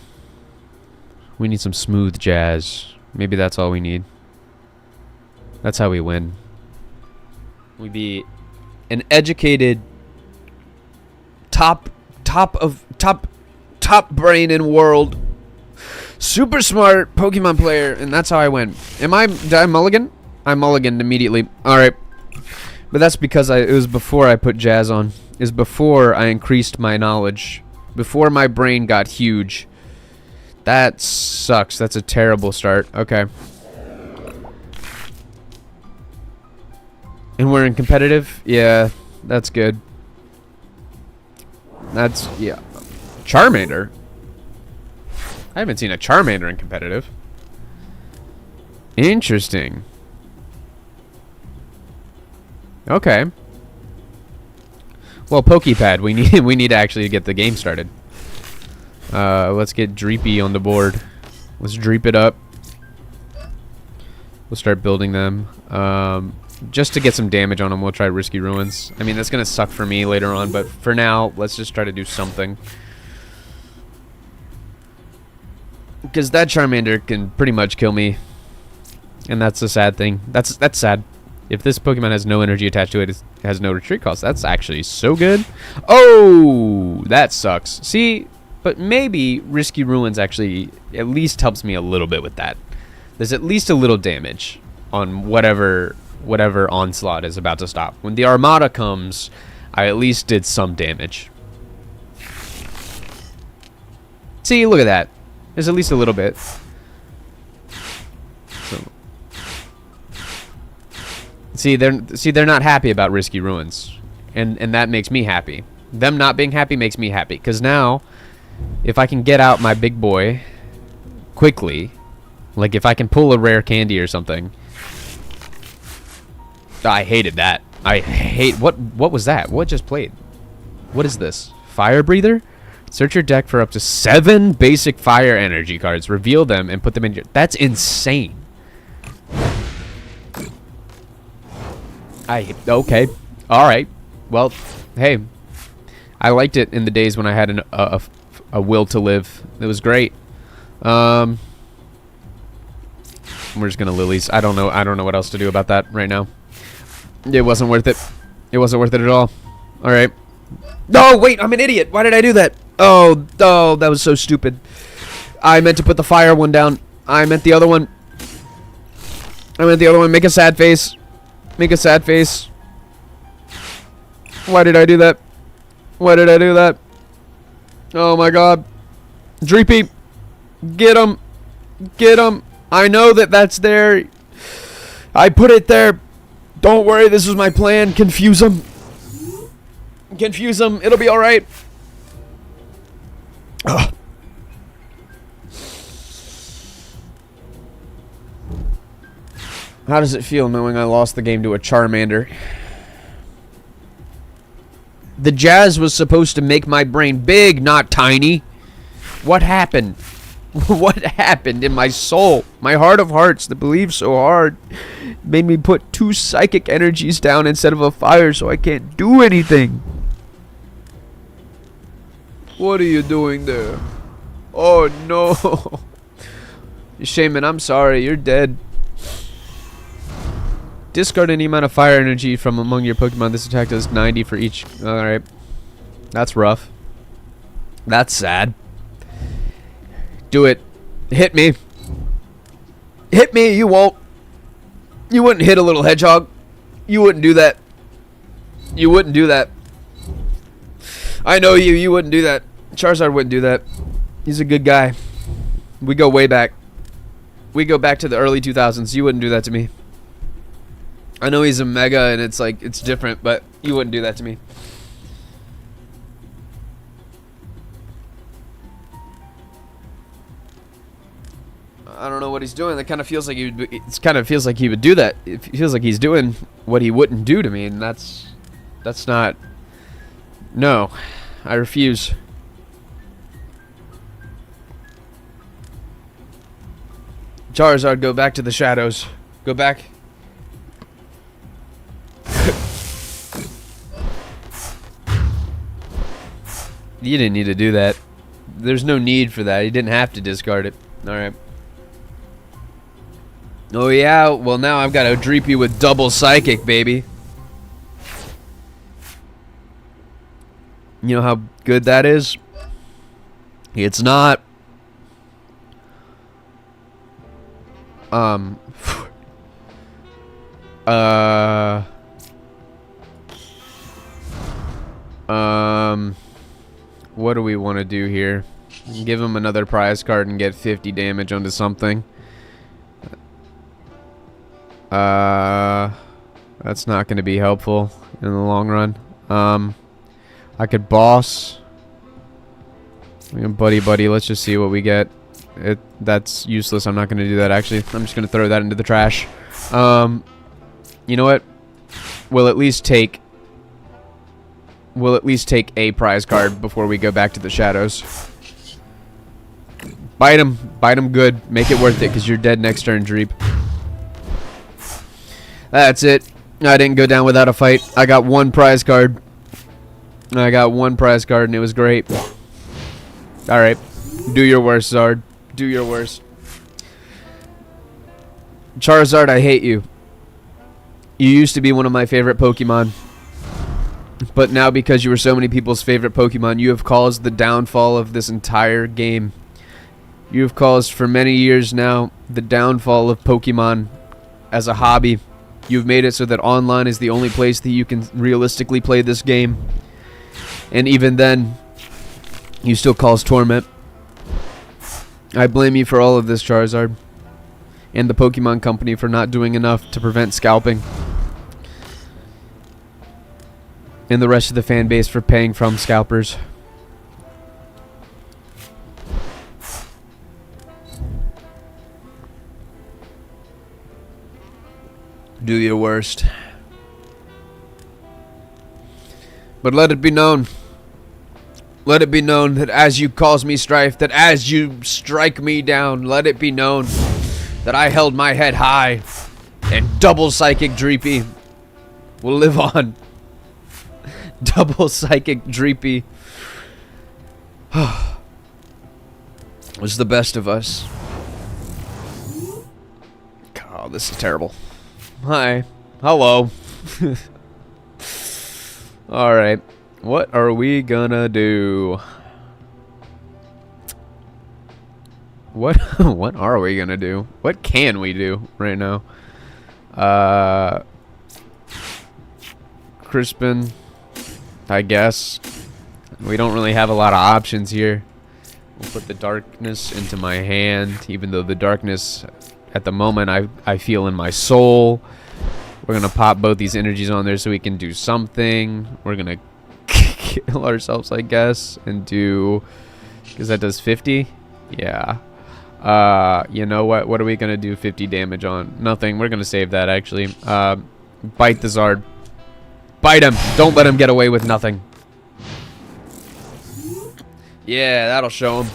[SPEAKER 1] We need some smooth jazz. Maybe that's all we need. That's how we win. We be an educated top brain in world, super smart Pokemon player, and that's how I win. Did I mulligan? I mulliganed immediately. All right, but that's because it was before I put jazz on. It was before I increased my knowledge. Before my brain got huge. That sucks. That's a terrible start. Okay. And we're in competitive? Yeah, that's good. Yeah. Charmander? I haven't seen a Charmander in competitive. Interesting. Okay. Well, Pokepad, we need to actually get the game started. Let's get Dreepy on the board. Let's Dreep it up. We'll start building them. Just to get some damage on them, we'll try Risky Ruins. I mean, that's going to suck for me later on, but for now, let's just try to do something. Because that Charmander can pretty much kill me. And that's a sad thing. That's sad. If this Pokemon has no energy attached to it, it has no retreat cost. That's actually so good. Oh, that sucks. See, but maybe Risky Ruins actually at least helps me a little bit with that. There's at least a little damage on whatever onslaught is about to stop. When the Armada comes, I at least did some damage. See, look at that. There's at least a little bit. So, they're not happy about risky ruins, and that makes me happy. Them not being happy makes me happy, because now, if I can get out my big boy quickly, like if I can pull a rare candy or something. I hated that. What was that? What just played? What is this? Fire breather? Search your deck for up to 7 basic fire energy cards. Reveal them and put them in your... That's insane. Okay. Alright. Well, hey. I liked it in the days when I had a will to live. It was great. We're just gonna lilies. I don't know what else to do about that right now. It wasn't worth it. It wasn't worth it at all. Alright. No, wait, I'm an idiot. Why did I do that? Oh, that was so stupid. I meant to put the fire one down. I meant the other one. Make a sad face. Make a sad face. Why did I do that? Why did I do that? Oh my god. Dreepy. Get him. Get him. I know that's there. I put it there. Don't worry, this was my plan. Confuse him. Confuse him. It'll be alright. How does it feel knowing I lost the game to a Charmander? The jazz was supposed to make my brain big, not tiny. What happened? What happened in my soul? My heart of hearts that believes so hard made me put 2 psychic energies down instead of a fire, so I can't do anything. What are you doing there? Oh no. Shaman, I'm sorry, you're dead. Discard any amount of fire energy from among your Pokemon. This attack does 90 for each. Alright. That's rough. That's sad. Do it. Hit me. Hit me, you won't. You wouldn't hit a little hedgehog. You wouldn't do that. You wouldn't do that. I know you. You wouldn't do that. Charizard wouldn't do that. He's a good guy. We go way back. We go back to the early 2000s. You wouldn't do that to me. I know he's a mega and it's like, it's different, but you wouldn't do that to me. I don't know what he's doing. That kind of feels like he would. It kind of feels like he would do that. It feels like he's doing what he wouldn't do to me, and that's not. No, I refuse. Charizard, go back to the shadows. Go back. You didn't need to do that. There's no need for that. You didn't have to discard it. Alright. Oh yeah, well now I've got a Dreepy with double psychic, baby. You know how good that is? It's not. What do we want to do here? Give him another prize card and get 50 damage onto something. That's not going to be helpful in the long run. I could boss. Buddy, let's just see what we get. That's useless. I'm not going to do that, actually. I'm just going to throw that into the trash. You know what? We'll at least take a prize card before we go back to the shadows. Bite him. Bite him good. Make it worth it, because you're dead next turn, Dreep. That's it. I didn't go down without a fight. I got 1 prize card. I got 1 prize card, and it was great. Alright. Do your worst, Zard. Do your worst. Charizard, I hate you. You used to be one of my favorite Pokemon. But now, because you were so many people's favorite Pokemon, you have caused the downfall of this entire game. You have caused, for many years now, the downfall of Pokemon as a hobby. You've made it so that online is the only place that you can realistically play this game. And even then, you still cause torment. I blame you for all of this, Charizard. And the Pokemon Company for not doing enough to prevent scalping. and the rest of the fan base for paying from scalpers. Do your worst. But let it be known. Let it be known that as you cause me strife, that as you strike me down, let it be known that I held my head high, and double psychic Dreepy will live on. Double psychic Dreepy was the best of us. God, this is terrible. Hi. Hello. Alright. What are we gonna do? What are we gonna do? What can we do right now? Crispin, I guess. We don't really have a lot of options here. We'll put the darkness into my hand, even though the darkness at the moment I feel in my soul. We're gonna pop both these energies on there so we can do something. We're gonna kill ourselves, I guess, and do, because that does 50. Yeah. You know what? What are we gonna do 50 damage on? Nothing. We're gonna save that actually. Bite the Zard. Bite him. Don't let him get away with nothing. Yeah, that'll show him.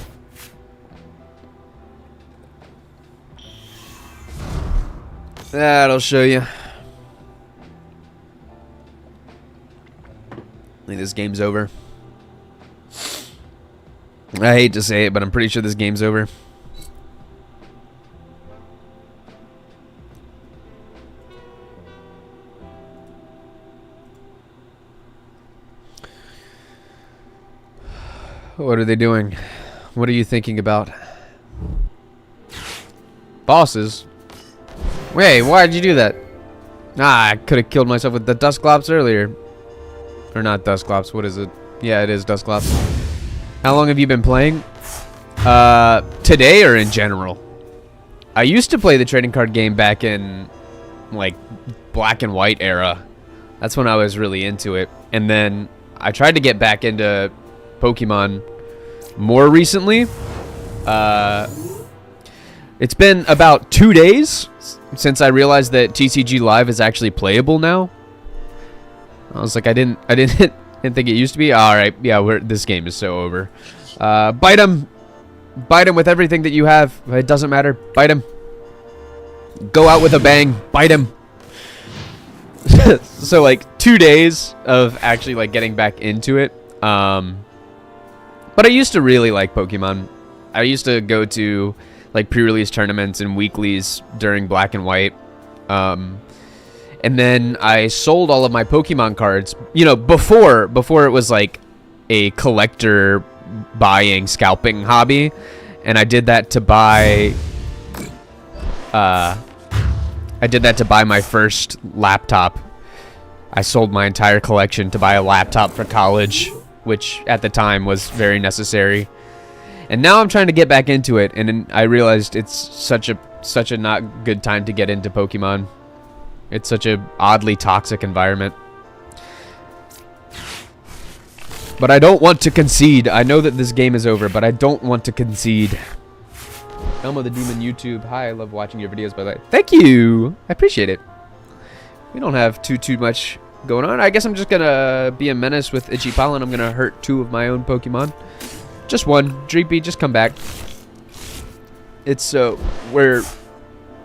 [SPEAKER 1] That'll show you. I think this game's over. I hate to say it, but I'm pretty sure this game's over. What are they doing? What are you thinking about? Bosses? Wait, why'd you do that? Ah, I could have killed myself with the Dusclops earlier. Or not Dusclops, what is it? Yeah, it is Dusclops. How long have you been playing? Today or in general? I used to play the trading card game back in, like, black and white era. That's when I was really into it. And then I tried to get back into Pokemon more recently. It's been about 2 days since I realized that TCG Live is actually playable now. I was like, I didn't think it used to be. All right, yeah, this game is so over. Bite him with everything that you have. It doesn't matter. Bite him. Go out with a bang. Bite him. So like 2 days of actually like getting back into it. But I used to really like Pokemon. I used to go to like pre-release tournaments and weeklies during Black and White. And then I sold all of my Pokemon cards, you know, before it was like a collector buying, scalping hobby. And I did that to buy my first laptop. I sold my entire collection to buy a laptop for college, which at the time was very necessary. And now I'm trying to get back into it, and I realized it's such a not good time to get into Pokemon. It's such a oddly toxic environment. But I don't want to concede. I know that this game is over, but I don't want to concede. Elmo the Demon YouTube. Hi, I love watching your videos, by the way. Thank you. I appreciate it. We don't have too much going on. I guess I'm just gonna be a menace with Ichipala, and I'm gonna hurt 2 of my own Pokemon. Just one. Dreepy, just come back. It's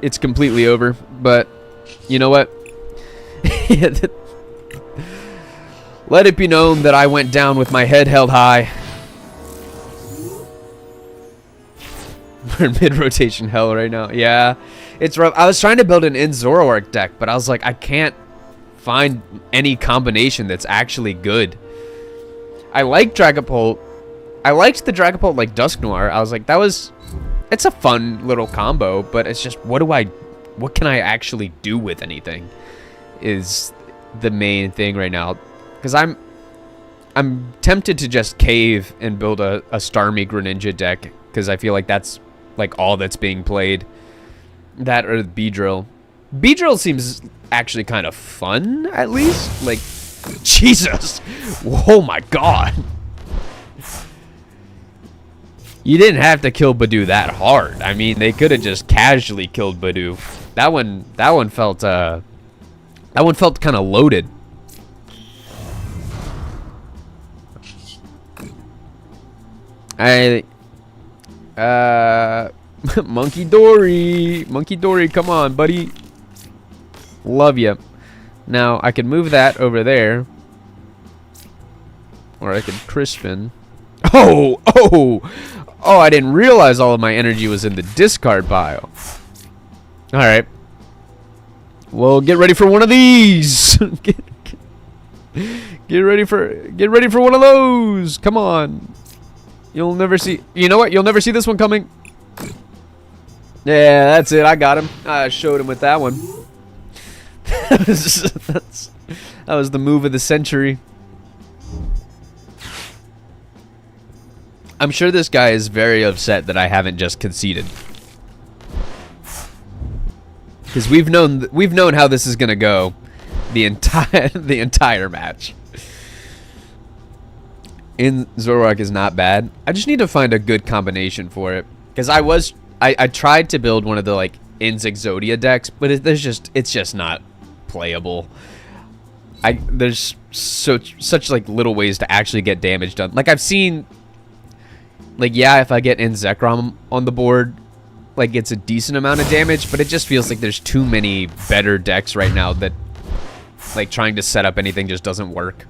[SPEAKER 1] it's completely over, but you know what? Let it be known that I went down with my head held high. We're in mid-rotation hell right now. Yeah, it's rough. I was trying to build an Zoroark deck, but I was like, I can't find any combination that's actually good. I like Dragapult. I liked the Dragapult like Dusknoir. I was like, it's a fun little combo, but it's just, what can I actually do with anything is the main thing right now. Because I'm tempted to just cave and build a Starmie Greninja deck, because I feel like that's like all that's being played. That or Beedrill. Beedrill seems actually kind of fun, at least. Like, Jesus! Oh my god! You didn't have to kill Badu that hard. I mean, they could have just casually killed Badu. That one felt kind of loaded. Monkey Dory, come on, buddy. Love you. Now I can move that over there, or I could Crispin. Oh! I didn't realize all of my energy was in the discard pile. All right. Well, get ready for one of these. get ready for one of those. Come on. You'll never see. You know what? You'll never see this one coming. Yeah, that's it. I got him. I showed him with that one. That was the move of the century. I'm sure this guy is very upset that I haven't just conceded, because we've known how this is gonna go the entire match. In Zoroark is not bad. I just need to find a good combination for it, because I tried to build one of the like In's Exodia decks, but it's just not playable. There's such like little ways to actually get damage done. Like I've seen, like, yeah, if I get in Zekrom on the board, like, it's a decent amount of damage, but it just feels like there's too many better decks right now that, like, trying to set up anything just doesn't work.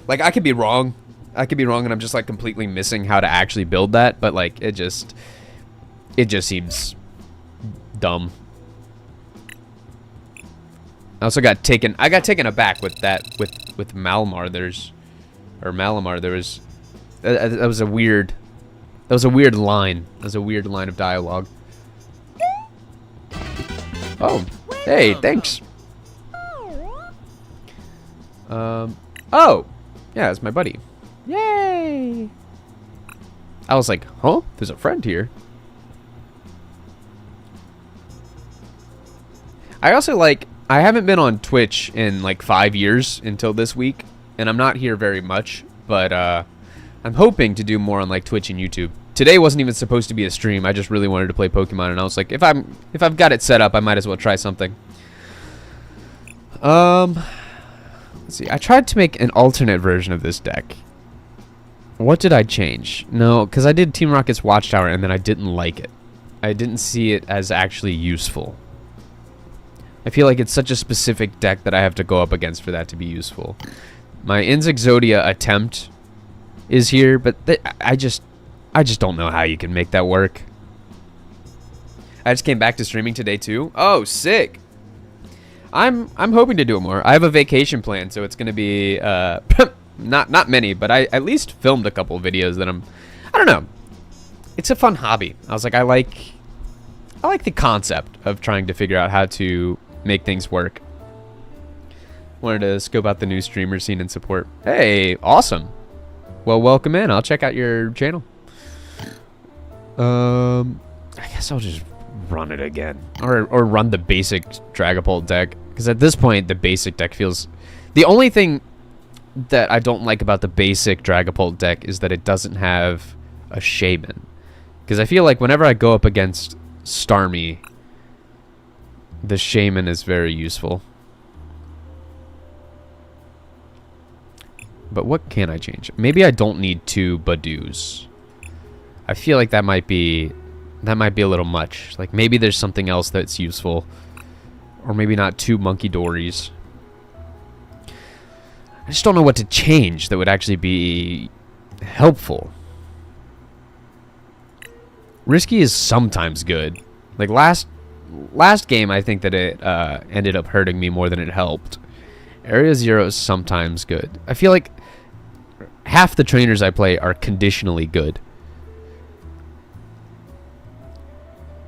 [SPEAKER 1] Like, I could be wrong. And I'm just, like, completely missing how to actually build that, but, like, it just seems dumb. I also got taken aback with that, with Malamar. Malamar, there was, that was a weird line. That was a weird line of dialogue. Oh, hey, thanks. Oh, yeah, it's my buddy. Yay! I was like, huh? There's a friend here. I also like, I haven't been on Twitch in like 5 years until this week, and I'm not here very much, but I'm hoping to do more on like Twitch and YouTube. Today wasn't even supposed to be a stream. I just really wanted to play Pokemon, and I was like, if I've got it set up, I might as well try something. Let's see. I tried to make an alternate version of this deck. What did I change? No, because I did Team Rocket's Watchtower, and then I didn't like it. I didn't see it as actually useful. I feel like it's such a specific deck that I have to go up against for that to be useful. My In's Exodia attempt is here, but I just don't know how you can make that work. I just came back to streaming today too. Oh, sick. I'm hoping to do it more. I have a vacation plan, so it's gonna be not many, but I at least filmed a couple of videos that I don't know. It's a fun hobby. I was like, I like the concept of trying to figure out how to make things work. Wanted to scope out the new streamer scene and support. Hey, awesome. Well, welcome in. I'll check out your channel. I guess I'll just run it again, or run the basic Dragapult deck, because at this point the basic deck feels, the only thing that I don't like about the basic Dragapult deck is that it doesn't have a Shaman, because I feel like whenever I go up against Starmie, the Shaman is very useful. But what can I change? Maybe I don't need 2 Badus. I feel like that might be a little much. Like, maybe there's something else that's useful. Or maybe not 2 Monkey Dories. I just don't know what to change that would actually be helpful. Risky is sometimes good. Like, last game, I think that it ended up hurting me more than it helped. Area 0 is sometimes good. I feel like half the trainers I play are conditionally good.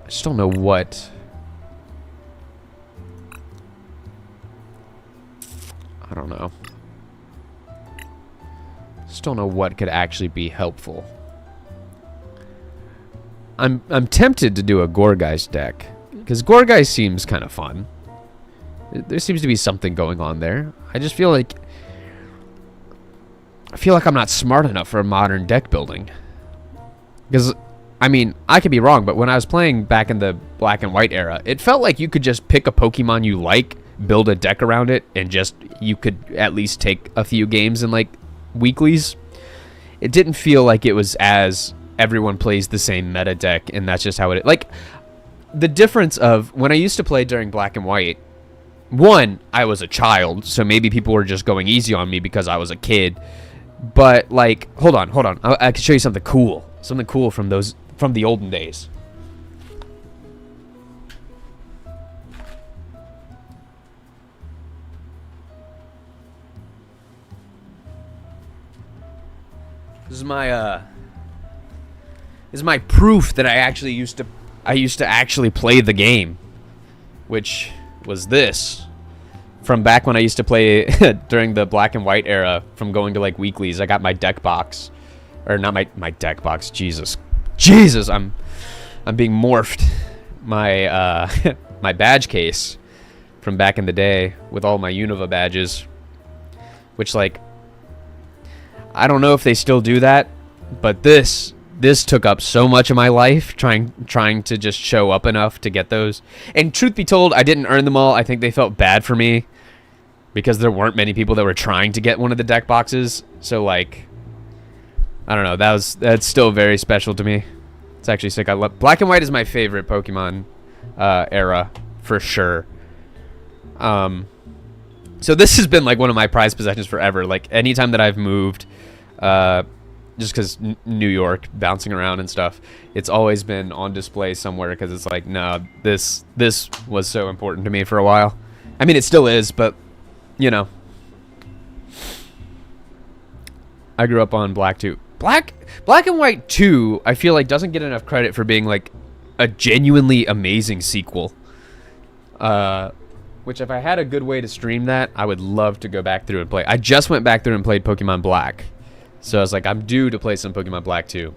[SPEAKER 1] I just don't know what. I don't know. Just don't know what could actually be helpful. I'm tempted to do a Gourgeist deck, because Gourgeist seems kind of fun. There seems to be something going on there. I just feel like I feel like I'm not smart enough for modern deck building. Because, I mean, I could be wrong, but when I was playing back in the black and white era, it felt like you could just pick a Pokemon you like, build a deck around it, and just, you could at least take a few games in, like, weeklies. It didn't feel like it was as everyone plays the same meta deck, and that's just how it... Like, the difference of when I used to play during black and white, one, I was a child, so maybe people were just going easy on me because I was a kid. But, like, hold on. I can show you something cool. Something cool from the olden days. This is my proof that I used to actually play the game, which was this. From back when I used to play during the black and white era, from going to like weeklies, I got my deck box. Or not my deck box, Jesus, I'm being morphed. My my badge case from back in the day with all my Unova badges, which, like, I don't know if they still do that, but this took up so much of my life trying to just show up enough to get those. And truth be told, I didn't earn them all. I think they felt bad for me because there weren't many people that were trying to get one of the deck boxes. So, like, I don't know. That's still very special to me. It's actually sick. I love black and white is my favorite Pokemon era for sure. So this has been like one of my prized possessions forever. Like anytime that I've moved, just because New York, bouncing around and stuff, it's always been on display somewhere because it's like, no, this was so important to me for a while. I mean, it still is, but you know, I grew up on Black 2. Black and White 2, I feel like doesn't get enough credit for being like a genuinely amazing sequel. Which if I had a good way to stream that, I would love to go back through and play. I just went back through and played Pokemon Black. So I was like, I'm due to play some Pokemon Black 2.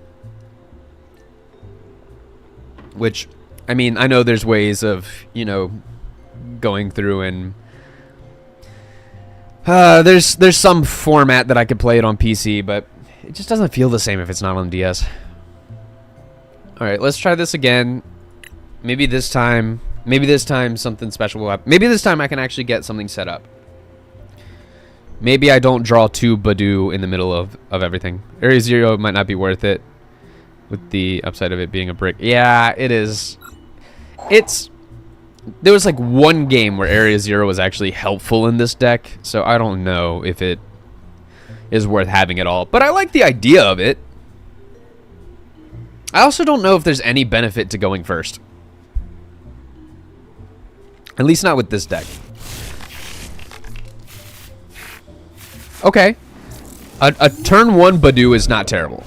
[SPEAKER 1] Which, I mean, I know there's ways of, you know, going through and... there's some format that I could play it on PC, but it just doesn't feel the same if it's not on DS. Alright, let's try this again. Maybe this time something special will happen. Maybe this time I can actually get something set up. Maybe I don't draw 2 Badoo in the middle of everything. Area 0 might not be worth it, with the upside of it being a brick. Yeah, it is. There was like one game where Area 0 was actually helpful in this deck, so I don't know if it is worth having at all. But I like the idea of it. I also don't know if there's any benefit to going first. At least not with this deck. Okay. A turn 1 Badoo is not terrible.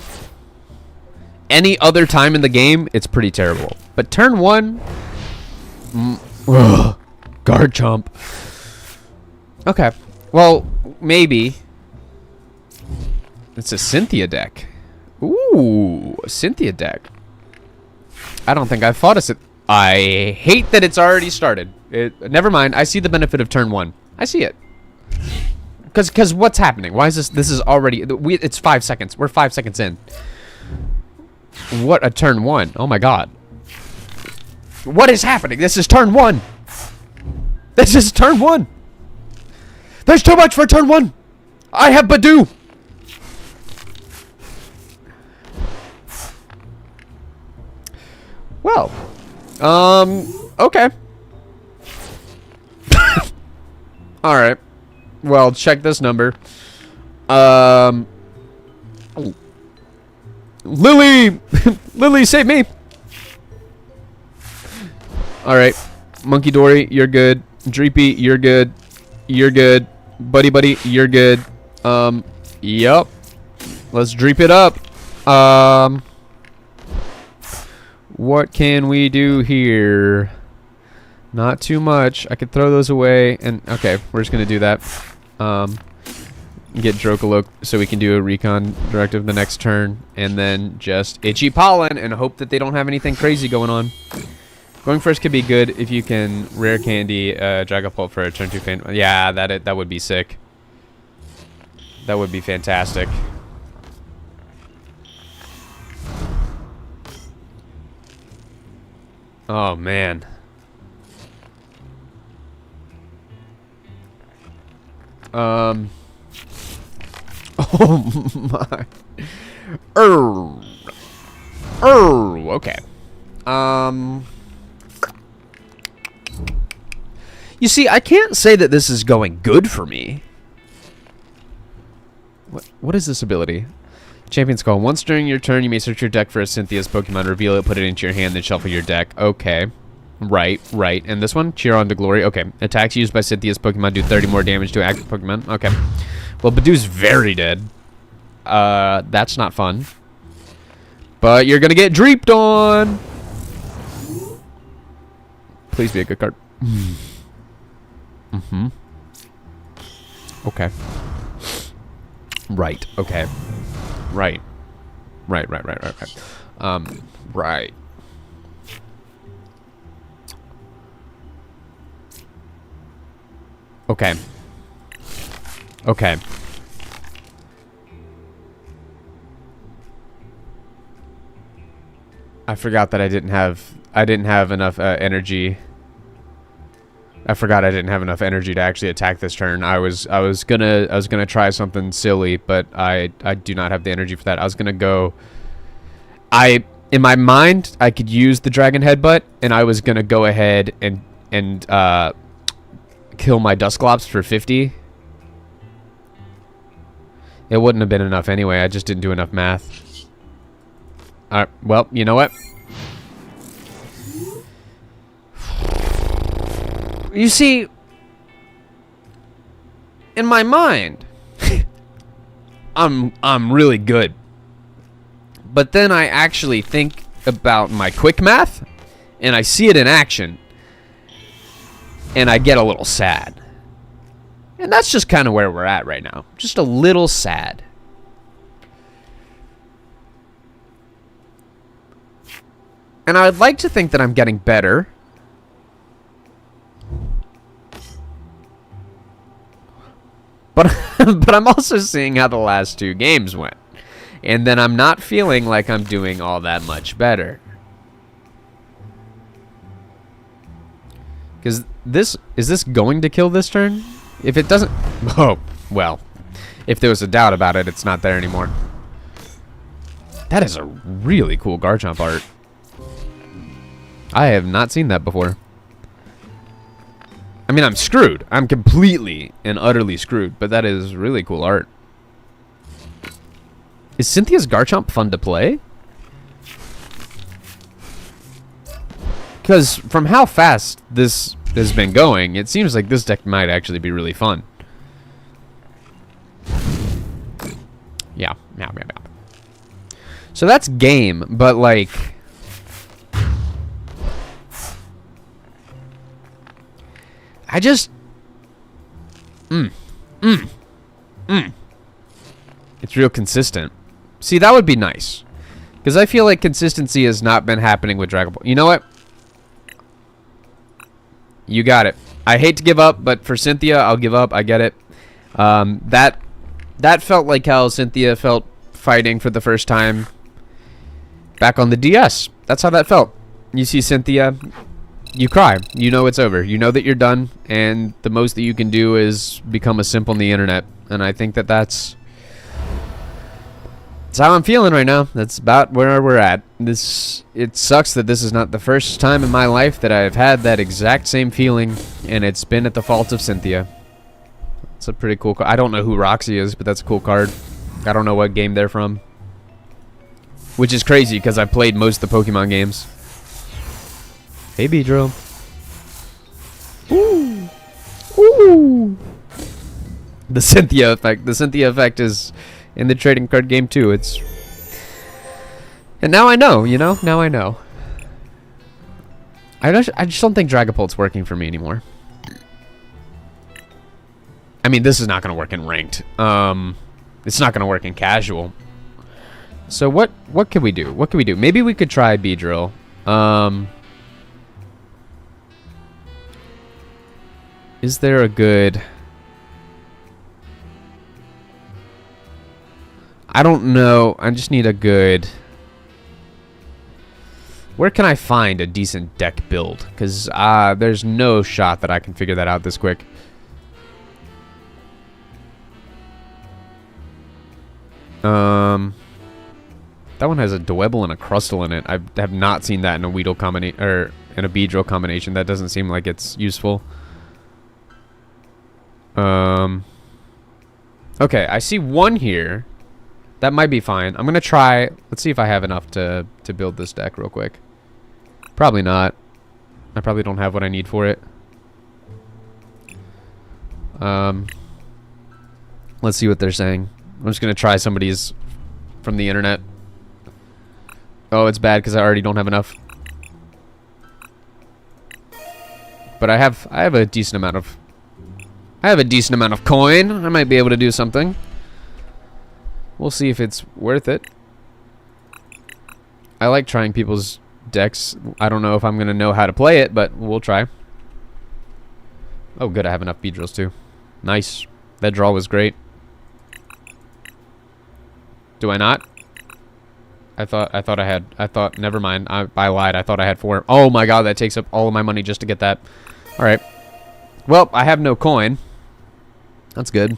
[SPEAKER 1] Any other time in the game, it's pretty terrible. But turn 1... guard chomp. Okay. Well, maybe. It's a Cynthia deck. Ooh, a Cynthia deck. I don't think I've fought a Cynthia. I hate that it's already started. Never mind. I see the benefit of turn 1. I see it. Because what's happening? Why is this? This is already... It's 5 seconds. We're 5 seconds in. What a turn 1. Oh my god. What is happening? This is turn 1. This is turn 1. There's too much for turn 1. I have Badoo. Well. Okay. Alright. Well, check this number. Lily! Lily, save me! Alright. Monkey Dory, you're good. Dreepy, you're good. You're good. Buddy, you're good. Yup. Let's Dreep it up. What can we do here? Not too much. I could throw those away. And okay, we're just gonna do that. Get Drocoloke so we can do a recon directive the next turn, and then just Itchy Pollen and hope that they don't have anything crazy going on. Going first could be good if you can rare candy Dragapult for a turn 2 feint. Yeah, that would be sick. That would be fantastic. Oh, man. Oh, my. Okay. You see, I can't say that this is going good for me. What is this ability? Champion's Call. Once during your turn, you may search your deck for a Cynthia's Pokemon, reveal it, put it into your hand, then shuffle your deck. Okay. Right. And this one? Cheer on to Glory. Okay. Attacks used by Cynthia's Pokemon do 30 more damage to active Pokemon. Okay. Well, Badoo's very dead. That's not fun. But you're gonna get dreeped on! Please be a good card. Mm-hmm. Okay. Right. Okay. Right. Right. Right. Okay. Okay. I forgot that I didn't have enough energy. I forgot I didn't have enough energy to actually attack this turn. I was gonna try something silly, but I do not have the energy for that. I was gonna go. In my mind I could use the Dragon Headbutt, and I was gonna go ahead and kill my Dusclops for 50. It wouldn't have been enough anyway. I just didn't do enough math. Alright, well, you know what? You see, in my mind, I'm really good. But then I actually think about my quick math, and I see it in action, and I get a little sad. And that's just kind of where we're at right now. Just a little sad. And I'd like to think that I'm getting better. But I'm also seeing how the last 2 games went. And then I'm not feeling like I'm doing all that much better. Because is this going to kill this turn? If it doesn't... Oh, well. If there was a doubt about it, it's not there anymore. That is a really cool Garchomp art. I have not seen that before. I mean, I'm screwed. I'm completely and utterly screwed, but that is really cool art. Is Cynthia's Garchomp fun to play? Because from how fast this has been going, it seems like this deck might actually be really fun. Yeah. So that's game, but like... I just... It's real consistent. See, that would be nice. Because I feel like consistency has not been happening with Dragon Ball. You know what? You got it. I hate to give up, but for Cynthia, I'll give up. I get it. That felt like how Cynthia felt fighting for the first time back on the DS. That's how that felt. You see Cynthia... You cry. You know it's over. You know that you're done, and the most that you can do is become a simp on the internet. And I think that's how I'm feeling right now. That's about where we're at. It sucks that this is not the first time in my life that I've had that exact same feeling, and it's been at the fault of Cynthia. It's a pretty cool card. I don't know who Roxy is, but that's a cool card. I don't know what game they're from. Which is crazy, because I've played most of the Pokemon games. Hey, Beedrill. Ooh. Ooh. The Cynthia effect. The Cynthia effect is in the trading card game too. It's... And now I know, you know? Now I know. I just don't think Dragapult's working for me anymore. I mean, this is not going to work in ranked. It's not going to work in casual. So what can we do? What can we do? Maybe we could try Beedrill. Is there a good... I don't know. I just need a good... Where can I find a decent deck build? Because there's no shot that I can figure that out this quick. That one has a Dwebble and a Crustle in it. I have not seen that in a Weedle combination, or in a Beedrill combination. That doesn't seem like it's useful. Okay, I see one here. That might be fine. I'm gonna try. Let's see if I have enough to build this deck real quick. Probably not. I probably don't have what I need for it. Let's see what they're saying. I'm just gonna try somebody's from the internet. Oh, it's bad because I already don't have enough. But I have a decent amount of coin. I might be able to do something. We'll see if it's worth it. I like trying people's decks. I don't know if I'm gonna know how to play it, but we'll try. Oh, good. I have enough Beedrills too. Nice. That draw was great. Do I not? I thought I had. Never mind. I lied. I thought I had 4. Oh my god, that takes up all of my money just to get that. All right. Well, I have no coin. That's good.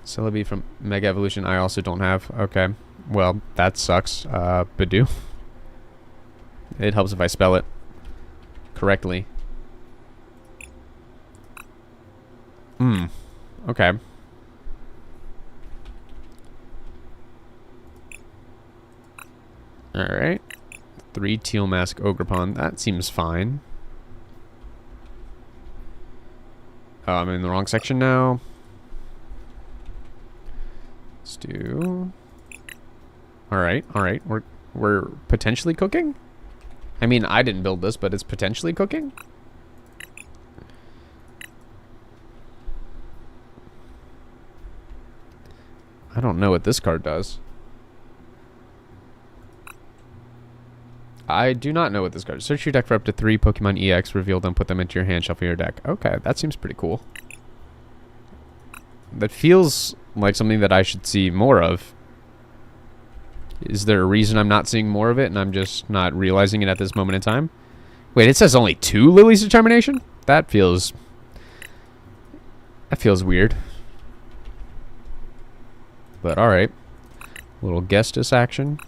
[SPEAKER 1] Celebi from Mega Evolution I also don't have. Okay. Well, that sucks. Badoo. It helps if I spell it correctly. Okay. Alright. 3 Teal Mask Ogerpon. That seems fine. Oh, I'm in the wrong section now. Let's do... Alright, alright. We're potentially cooking? I mean, I didn't build this, but it's potentially cooking? I don't know what this card does. I do not know what this card does. Search your deck for up to 3 Pokemon EX, reveal them, put them into your hand, shuffle your deck. Okay, that seems pretty cool. That feels like something that I should see more of. Is there a reason I'm not seeing more of it and I'm just not realizing it at this moment in time? Wait, it says only 2 Lily's Determination? That feels weird. But alright. Little Gestus action.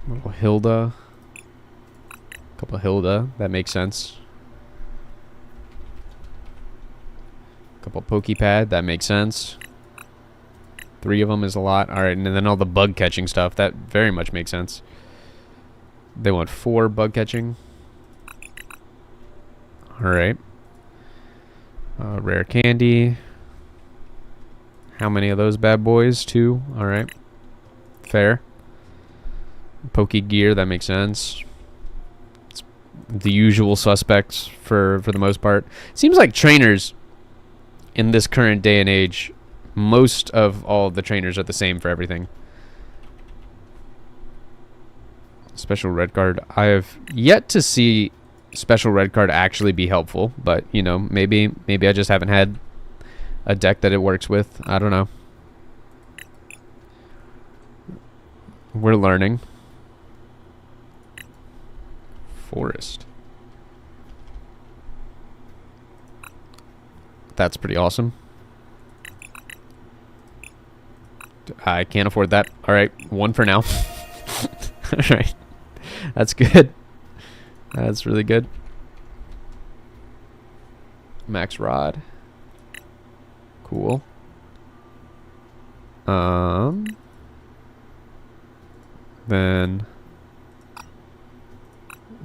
[SPEAKER 1] Little Hilda. Couple Hilda. That makes sense. Couple Pokepad. That makes sense. 3 of them is a lot. Alright, and then all the bug catching stuff. That very much makes sense. They want 4 bug catching. Alright. Rare candy. How many of those bad boys? 2. Alright. Fair. Poke gear, that makes sense. It's the usual suspects for the most part. Seems like trainers in this current day and age, most of all the trainers are the same for everything. Special red card. I have yet to see special red card actually be helpful, but you know, maybe I just haven't had a deck that it works with. I don't know. We're learning. Forest. That's pretty awesome. I can't afford that. Alright, 1 for now. Alright. That's good. That's really good. Max Rod. Cool. Then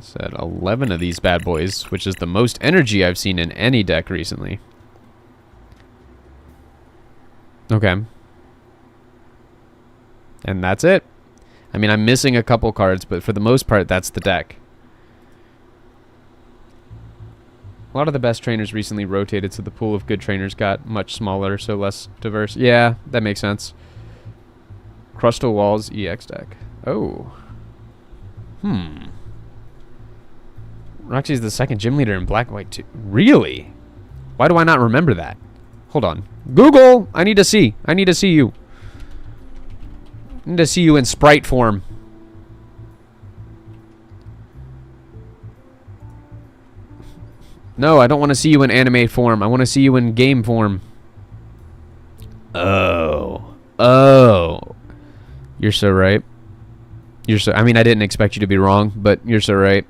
[SPEAKER 1] said 11 of these bad boys, which is the most energy I've seen in any deck recently. Okay. And that's it. I mean, I'm missing a couple cards, but for the most part, that's the deck. A lot of the best trainers recently rotated, so the pool of good trainers got much smaller, so less diverse. Yeah, that makes sense. Crustal Walls EX deck. Oh. Roxy's the second gym leader in Black and White 2. Really? Why do I not remember that? Hold on. Google! I need to see. I need to see you. I need to see you in sprite form. No, I don't want to see you in anime form. I want to see you in game form. Oh. Oh. You're so right. You're so... I mean, I didn't expect you to be wrong, but you're so right.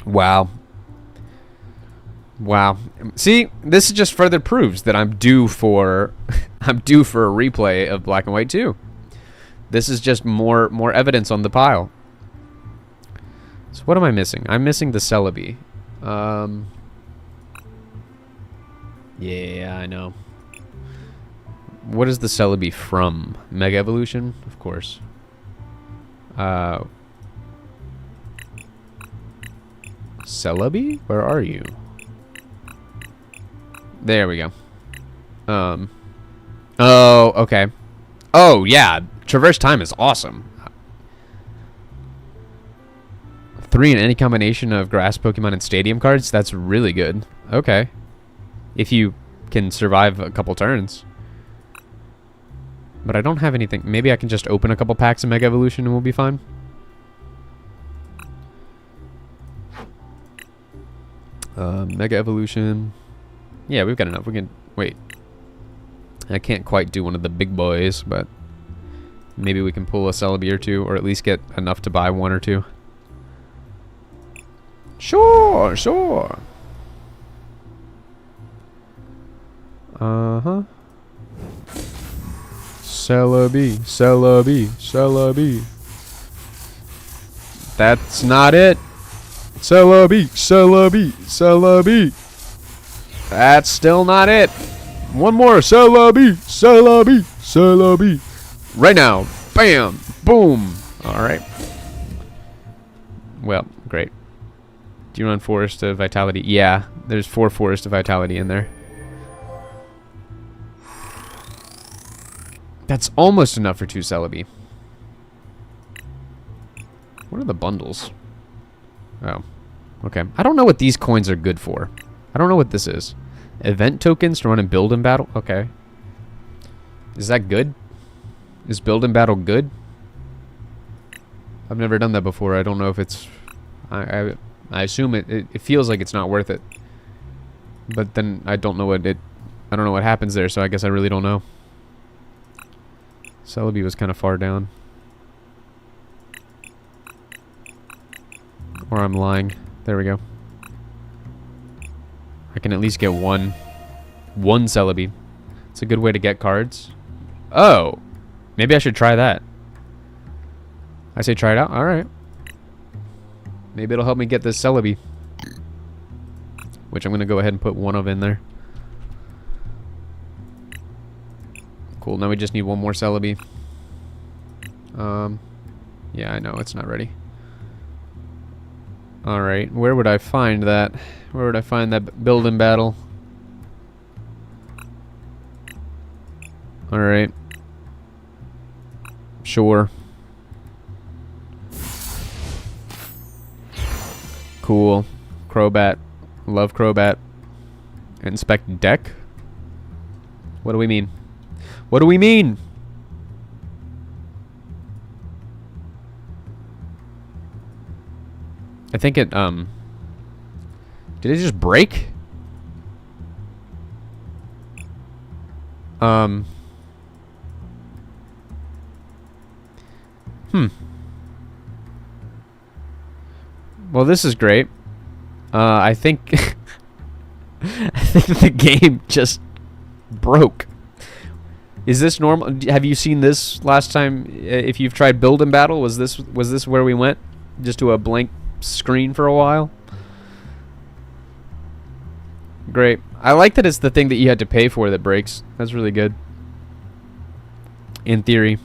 [SPEAKER 1] Wow. Wow. See, this just further proves that I'm due for... I'm due for a replay of Black and White 2. This is just more evidence on the pile. So what am I missing? I'm missing the Celebi. Yeah, I know. What is the Celebi from? Mega Evolution? Of course. Celebi? Where are you? There we go. Oh, okay. Oh, yeah. Traverse Time is awesome. 3 in any combination of grass Pokemon and stadium cards? That's really good. Okay. If you can survive a couple turns. But I don't have anything. Maybe I can just open a couple packs of Mega Evolution and we'll be fine. Mega Evolution. Yeah, we've got enough. We can... Wait. I can't quite do one of the big boys, but... Maybe we can pull a Celebi or two, or at least get enough to buy one or two. Sure, sure. Uh-huh. Celebi, Celebi, Celebi. That's not it. Celebi, Celebi, Celebi. That's still not it. One more. Celebi, Celebi, Celebi. Right now. Bam. Boom. Alright. Well, great. Do you run Forest of Vitality? Yeah, there's 4 Forest of Vitality in there. That's almost enough for 2 Celebi. What are the bundles? Oh, okay. I don't know what these coins are good for. I don't know what this is. Event tokens to run and build in battle? Okay. Is that good? Is build in battle good? I've never done that before. I don't know if it's... I assume it feels like it's not worth it. But then I don't know what it... I don't know what happens there, so I guess I really don't know. Celebi was kind of far down. Or I'm lying. There we go. I can at least get one Celebi. It's a good way to get cards. Oh! Maybe I should try that. I say try it out? Alright. Maybe it'll help me get this Celebi. Which I'm going to go ahead and put one of in there. Cool, now we just need one more Celebi. Yeah, I know, it's not ready. Alright, where would I find that? Where would I find that build in battle? Alright. Sure. Cool. Crobat. Love Crobat. Inspect deck? What do we mean? What do we mean? I think it, did it just break? Well, this is great. I think... I think the game just broke. Is this normal? Have you seen this last time? If you've tried build in battle, was this where we went? Just to a blank screen for a while? Great. I like that it's the thing that you had to pay for that breaks. That's really good. In theory.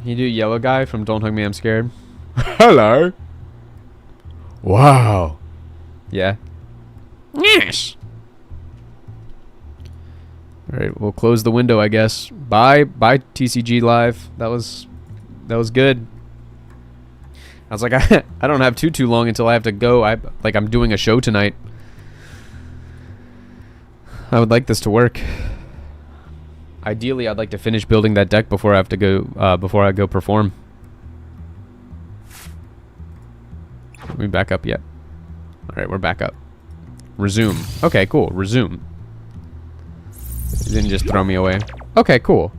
[SPEAKER 1] Can you do yellow guy from Don't Hug Me, I'm Scared? Hello. Wow. Yeah. Yes. All right, we'll close the window, I guess. Bye, TCG Live. That was good. I was like, I don't have too long until I have to go. I'm doing a show tonight. I would like this to work. Ideally, I'd like to finish building that deck before I have to go. Before I go perform. Are we back up yet? All right, we're back up. Resume. Okay, cool. Resume. It didn't just throw me away. Okay, cool.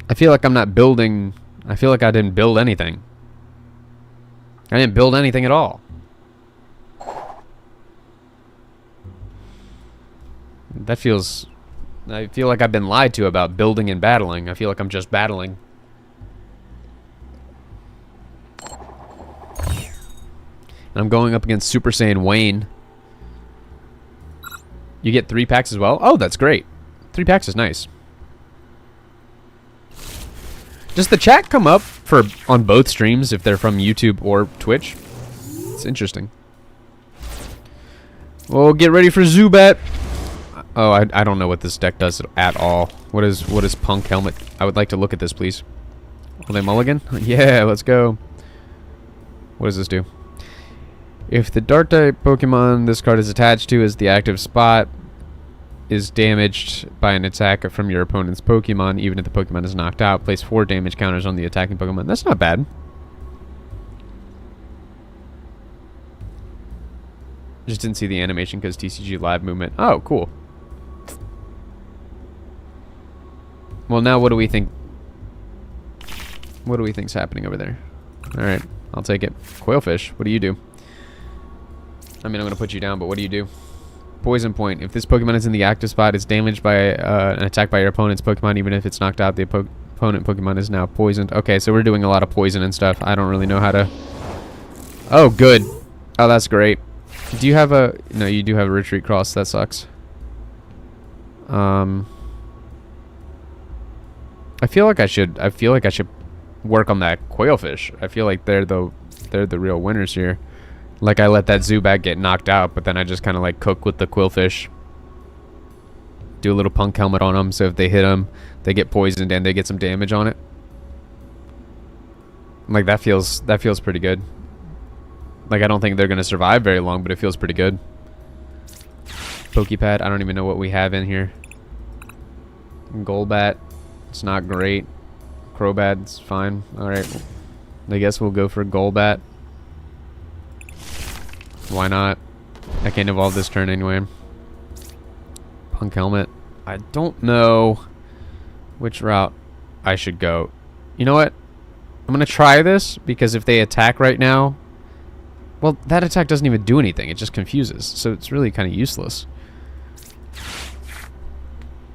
[SPEAKER 1] I feel like I'm not building. I feel like I didn't build anything. I didn't build anything at all. That feels... I feel like I've been lied to about building and battling. I feel like I'm just battling. And I'm going up against Super Saiyan Wayne. You get 3 packs as well? Oh, that's great. 3 packs is nice. Does the chat come up on both streams if they're from YouTube or Twitch? It's interesting. Well, get ready for Zubat. Oh, I don't know what this deck does at all. What is Punk Helmet? I would like to look at this, please. Will they mulligan? Yeah, let's go. What does this do? If the Dark type Pokemon this card is attached to as the active spot is damaged by an attack from your opponent's Pokemon, even if the Pokemon is knocked out, place 4 damage counters on the attacking Pokemon. That's not bad. Just didn't see the animation because TCG Live movement. Oh, cool. Well, now what do we think? What do we think's happening over there? All right, I'll take it. Quailfish, what do you do? I mean, I'm going to put you down, but what do you do? Poison Point. If this Pokemon is in the active spot, it's damaged by an attack by your opponent's Pokemon. Even if it's knocked out, the opponent Pokemon is now poisoned. Okay, so we're doing a lot of poison and stuff. I don't really know how to... Oh, good. Oh, that's great. Do you have a... No, you do have a Retreat Cross. That sucks. I feel like I should work on that Quailfish. I feel like they're the real winners here. Like, I let that Zubat get knocked out, but then I just kind of like cook with the Quillfish. Do a little Punk Helmet on them, so if they hit them, they get poisoned and they get some damage on it. Like, that feels pretty good. Like, I don't think they're gonna survive very long, but it feels pretty good. Pokepad, I don't even know what we have in here. Golbat, it's not great. Crobat's fine. All right, I guess we'll go for Golbat. Why not? I can't evolve this turn anyway. Punk Helmet. I don't know which route I should go. You know what? I'm going to try this because if they attack right now... Well, that attack doesn't even do anything. It just confuses. So it's really kind of useless.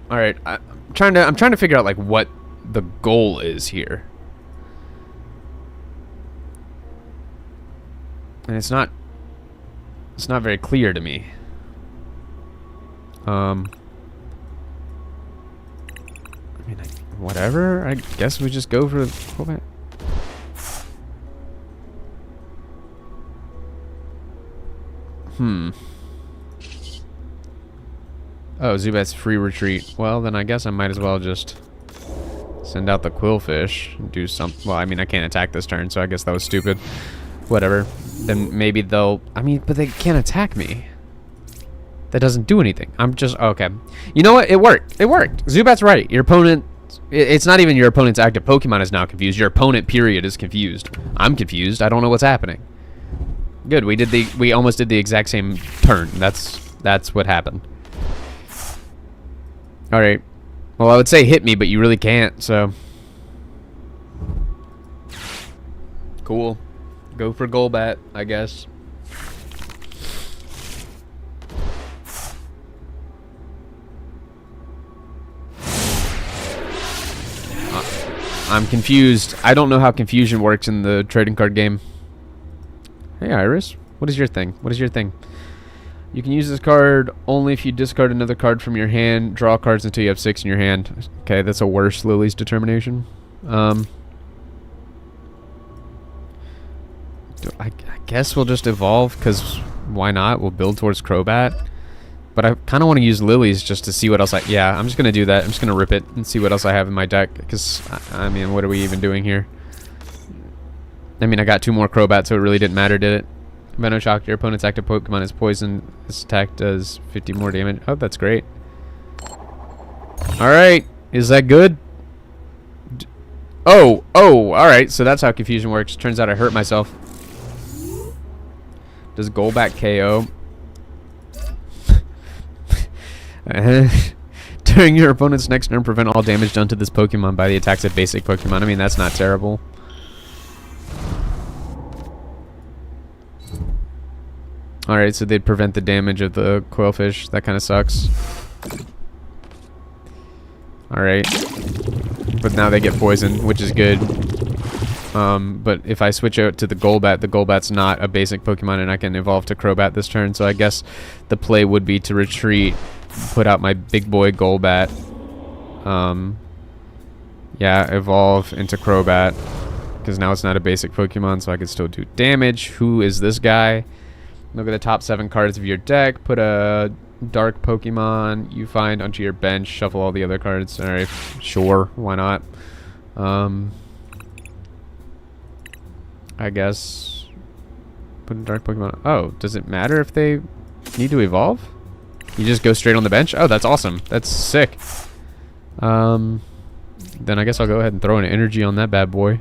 [SPEAKER 1] Alright. I'm trying to figure out like what the goal is here. And it's not very clear to me. I mean, whatever. I guess we just go for the... Oh, Zubat's free retreat. Well, then I guess I might as well just send out the Quillfish and do some... Well, I mean, I can't attack this turn, so I guess that was stupid. Whatever. Then maybe they'll... I mean, but they can't attack me. That doesn't do anything. I'm just... Okay. You know what? It worked. It worked. Zubat's right. Your opponent... It's not even your opponent's active Pokemon is now confused. Your opponent, period, is confused. I'm confused. I don't know what's happening. Good. We almost did the exact same turn. That's what happened. All right. Well, I would say hit me, but you really can't, so... Cool. Go for Golbat, I guess. I'm confused. I don't know how confusion works in the trading card game. Hey, Iris. What is your thing? What is your thing? You can use this card only if you discard another card from your hand. Draw cards until you have 6 in your hand. Okay, that's a worse Lily's Determination. I guess we'll just evolve because why not? We'll build towards Crobat. But I kind of want to use Lilies just to see what else yeah, I'm just going to do that. I'm just going to rip it and see what else I have in my deck. Because, I mean, what are we even doing here? I mean, I got 2 more Crobat, so it really didn't matter, did it? Venoshock, your opponent's active Pokemon is poisoned. This attack does 50 more damage. Oh, that's great. Alright. Is that good? Oh, alright. So that's how Confusion works. Turns out I hurt myself. Does Golbat KO? During your opponent's next turn, prevent all damage done to this Pokemon by the attacks of basic Pokemon. I mean, that's not terrible. Alright, so they'd prevent the damage of the Quillfish. That kind of sucks. Alright. But now they get poisoned, which is good. But if I switch out to the Golbat's not a basic Pokemon, and I can evolve to Crobat this turn. So I guess the play would be to retreat, put out my big boy Golbat. Yeah, evolve into Crobat. Because now it's not a basic Pokemon, so I can still do damage. Who is this guy? Look at the top 7 cards of your deck. Put a dark Pokemon you find onto your bench. Shuffle all the other cards. Alright, sure. Why not? I guess. Put a dark Pokemon. Oh, does it matter if they need to evolve? You just go straight on the bench? Oh, that's awesome. That's sick. Then I guess I'll go ahead and throw an energy on that bad boy.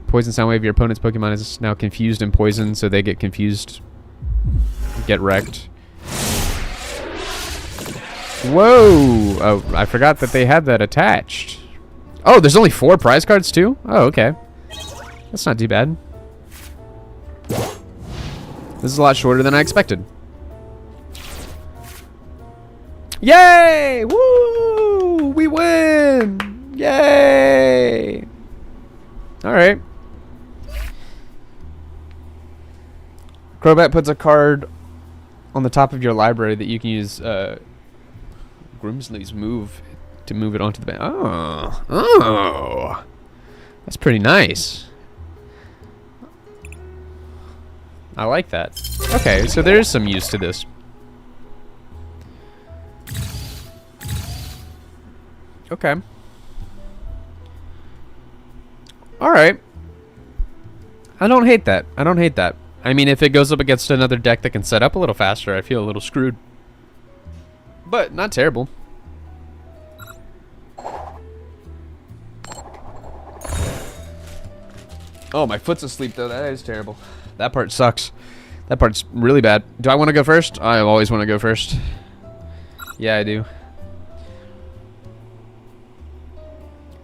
[SPEAKER 1] Poison Sound Wave. Your opponent's Pokemon is now confused and poisoned, so they get confused. Get wrecked. Whoa! Oh, I forgot that they had that attached. Oh, there's only 4 prize cards too? Oh, okay. That's not too bad. This is a lot shorter than I expected. Yay! Woo! We win! Yay! Alright. Crobat puts a card on the top of your library that you can use Groomsley's move to move it onto the bench. Oh. That's pretty nice. I like that. Okay, so there is some use to this. Okay. Alright. I don't hate that. I don't hate that. I mean, if it goes up against another deck that can set up a little faster, I feel a little screwed. But not terrible. Oh, my foot's asleep, though. That is terrible. That part sucks. That part's really bad. Do I want to go first? I always want to go first. Yeah, I do.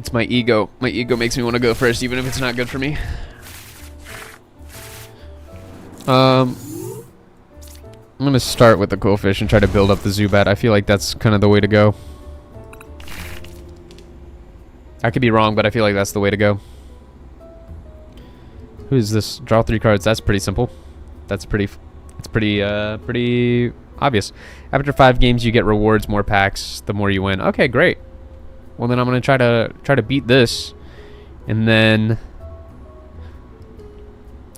[SPEAKER 1] It's my ego. My ego makes me want to go first, even if it's not good for me. I'm going to start with the Quillfish and try to build up the Zubat. I feel like that's kind of the way to go. I could be wrong, but I feel like that's the way to go. Who's this? Draw 3 cards. That's pretty simple. That's pretty obvious. After 5 games, you get rewards, more packs, the more you win. Okay, great. Well, then I'm going to try to beat this. And then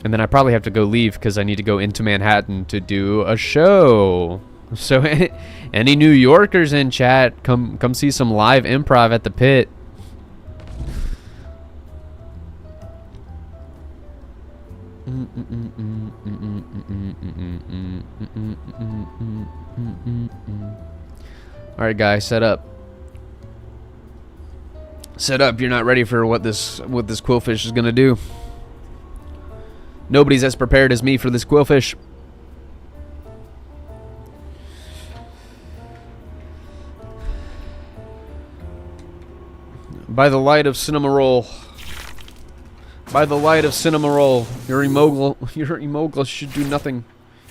[SPEAKER 1] I probably have to go leave because I need to go into Manhattan to do a show. So any New Yorkers in chat, come see some live improv at the Pit. All right, guys, set up. Set up. You're not ready for what this Quillfish is gonna do. Nobody's as prepared as me for this Quillfish. By the light of Cinnamoroll. By the light of Cinnamoroll, your Emolga should do nothing.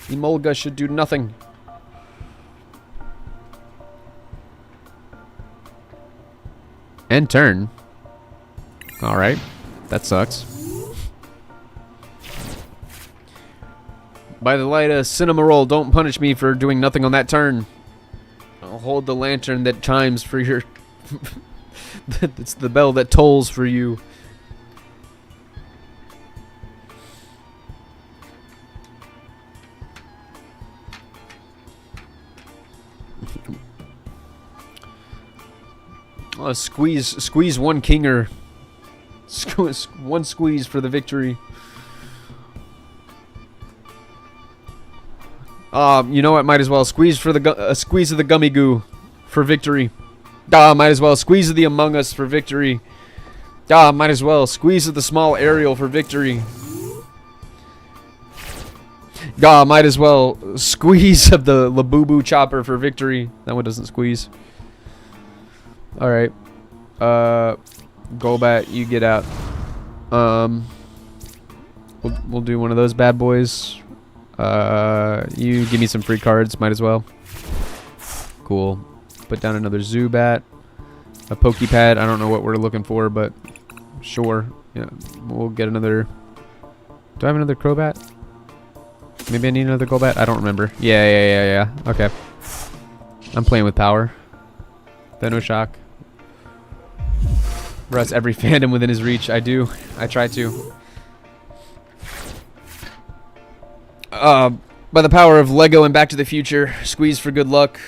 [SPEAKER 1] Emolga should do nothing. End turn. Alright. That sucks. By the light of Cinnamoroll, don't punish me for doing nothing on that turn. I'll hold the lantern that chimes for your... It's the bell that tolls for you. Squeeze one kinger. One squeeze for the victory. You know what? Might as well squeeze for the squeeze of the gummy goo for victory. Might as well squeeze of the Among Us for victory. Might as well squeeze of the small aerial for victory. Might as well squeeze of the Labubu chopper for victory. That one doesn't squeeze. All right. Golbat, you get out. We'll do one of those bad boys. You give me some free cards, might as well. Cool. Put down another Zubat. A Pokepad. I don't know what we're looking for, but sure. Yeah, we'll get another. Do I have another Crobat? Maybe I need another Golbat? I don't remember. Yeah. Okay. I'm playing with power. Venoshock. Russ every fandom within his reach. I do. I try to. By the power of Lego and Back to the Future, squeeze for good luck.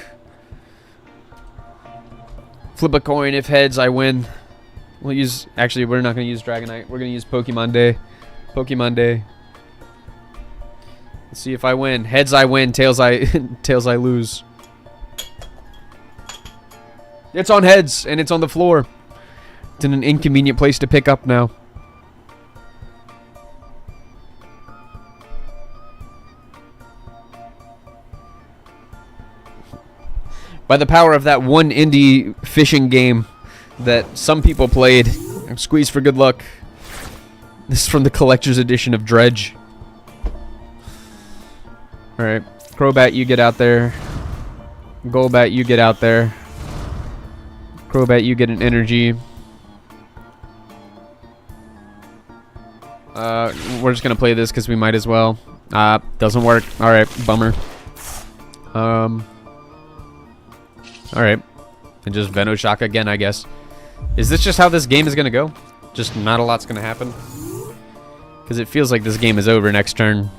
[SPEAKER 1] Flip a coin. If heads, I win. We'll use... Actually, we're not going to use Dragonite. We're going to use Pokemon Day. Pokemon Day. Let's see if I win. Heads, I win. Tails, tails, I lose. It's on heads, and it's on the floor. It's in an inconvenient place to pick up now. By the power of that one indie fishing game that some people played, squeeze for good luck. This is from the collector's edition of Dredge. Alright, Crobat, you get out there. Golbat, you get out there. Crobat, you get an energy. We're just gonna play this because we might as well. Doesn't work. Alright, bummer. Alright. And just Venoshock again, I guess. Is this just how this game is gonna go? Just not a lot's gonna happen? Because it feels like this game is over next turn.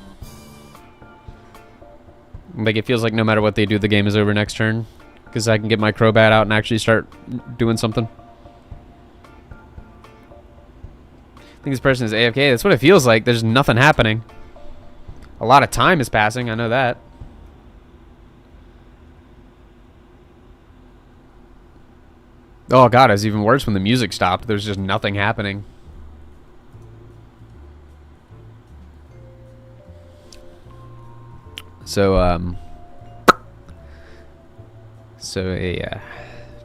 [SPEAKER 1] Like, it feels like no matter what they do, the game is over next turn. Because I can get my Crobat out and actually start doing something. I think this person is AFK. That's what it feels like. There's nothing happening. A lot of time is passing. I know that. Oh god, it's even worse when the music stopped. There's just nothing happening. So, yeah,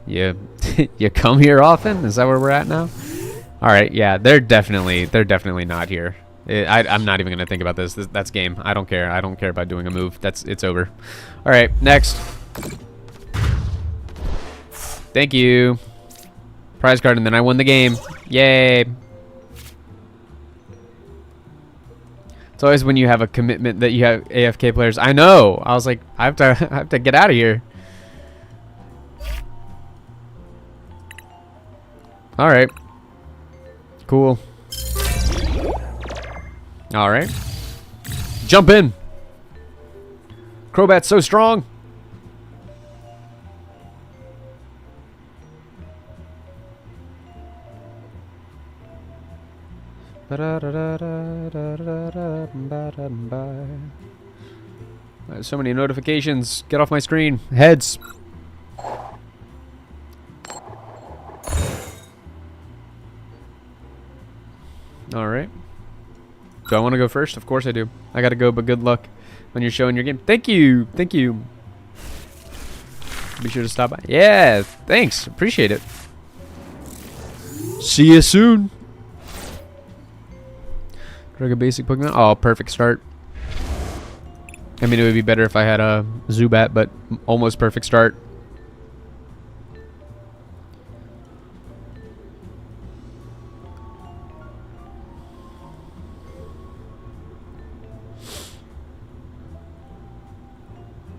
[SPEAKER 1] you come here often? Is that where we're at now? All right, yeah, they're definitely not here. I'm not even gonna think about this. That's game. I don't care. I don't care about doing a move. It's over. All right, next. Thank you. Prize card, and then I won the game. Yay. It's always when you have a commitment that you have AFK players. I know. I was like, I have to get out of here. All right. Cool. All right. Jump in. Crobat's so strong. So many notifications. Get off my screen. Heads. All right. Do I want to go first? Of course I do. I got to go, but good luck when you're showing your game. Thank you. Thank you. Be sure to stop by. Yeah, thanks. Appreciate it. See you soon. Drag a basic Pokemon. Oh, perfect start. I mean, it would be better if I had a Zubat, but almost perfect start.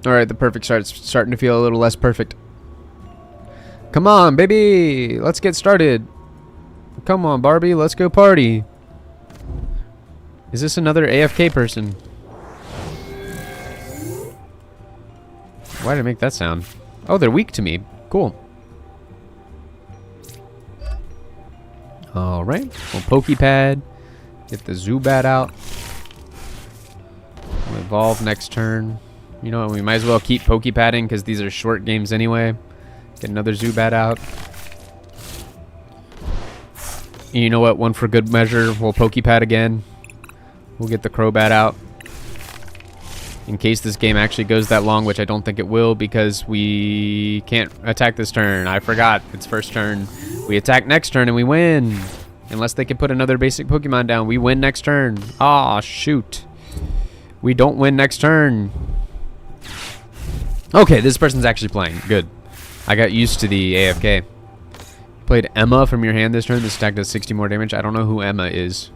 [SPEAKER 1] Alright, the perfect start's starting to feel a little less perfect. Come on, baby! Let's get started. Come on, Barbie, let's go party. Is this another AFK person? Why did I make that sound? Oh, they're weak to me. Cool. Alright. We'll Pokepad. Get the Zubat out. We'll evolve next turn. You know what? We might as well keep Pokepadding because these are short games anyway. Get another Zubat out. You know what? One for good measure. We'll Pokepad again. We'll get the Crobat out. In case this game actually goes that long, which I don't think it will because we can't attack this turn. I forgot. It's first turn. We attack next turn and we win. Unless they can put another basic Pokemon down. We win next turn. Aw, shoot. We don't win next turn. Okay, this person's actually playing. Good. I got used to the AFK. Played Emma from your hand this turn. This attack does 60 more damage. I don't know who Emma is.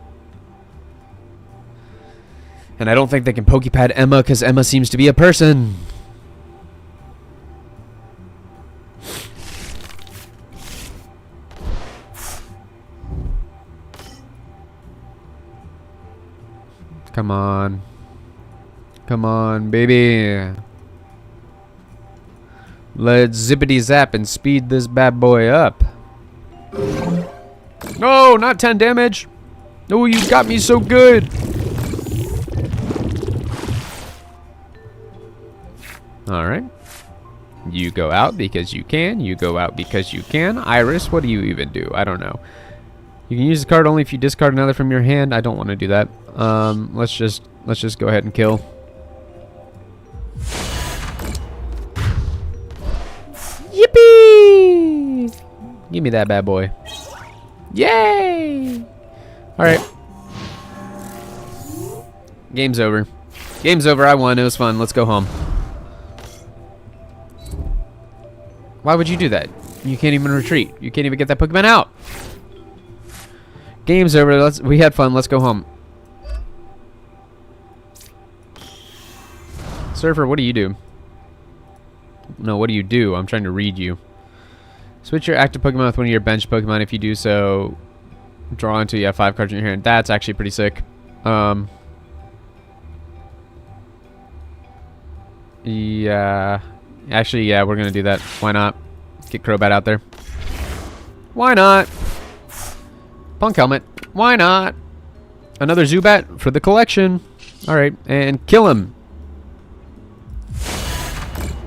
[SPEAKER 1] And I don't think they can Pokepad Emma because Emma seems to be a person. Come on. Come on, baby. Let's zippity zap and speed this bad boy up. No, not 10 damage. No, you got me so good. Alright. You go out because you can. You go out because you can. Iris, what do you even do? I don't know. You can use the card only if you discard another from your hand. I don't want to do that. Let's just go ahead and kill. Yippee! Give me that bad boy. Yay! Alright. Game's over. Game's over. I won. It was fun. Let's go home. Why would you do that? You can't even retreat. You can't even get that Pokemon out. Game's over. We had fun. Let's go home. Surfer, what do you do? No, what do you do? I'm trying to read you. Switch your active Pokemon with one of your bench Pokemon. If you do so, draw until you have 5 cards in your hand. That's actually pretty sick. Yeah. Actually, yeah, we're going to do that. Why not? Get Crobat out there. Why not? Punk Helmet. Why not? Another Zubat for the collection. Alright, and kill him.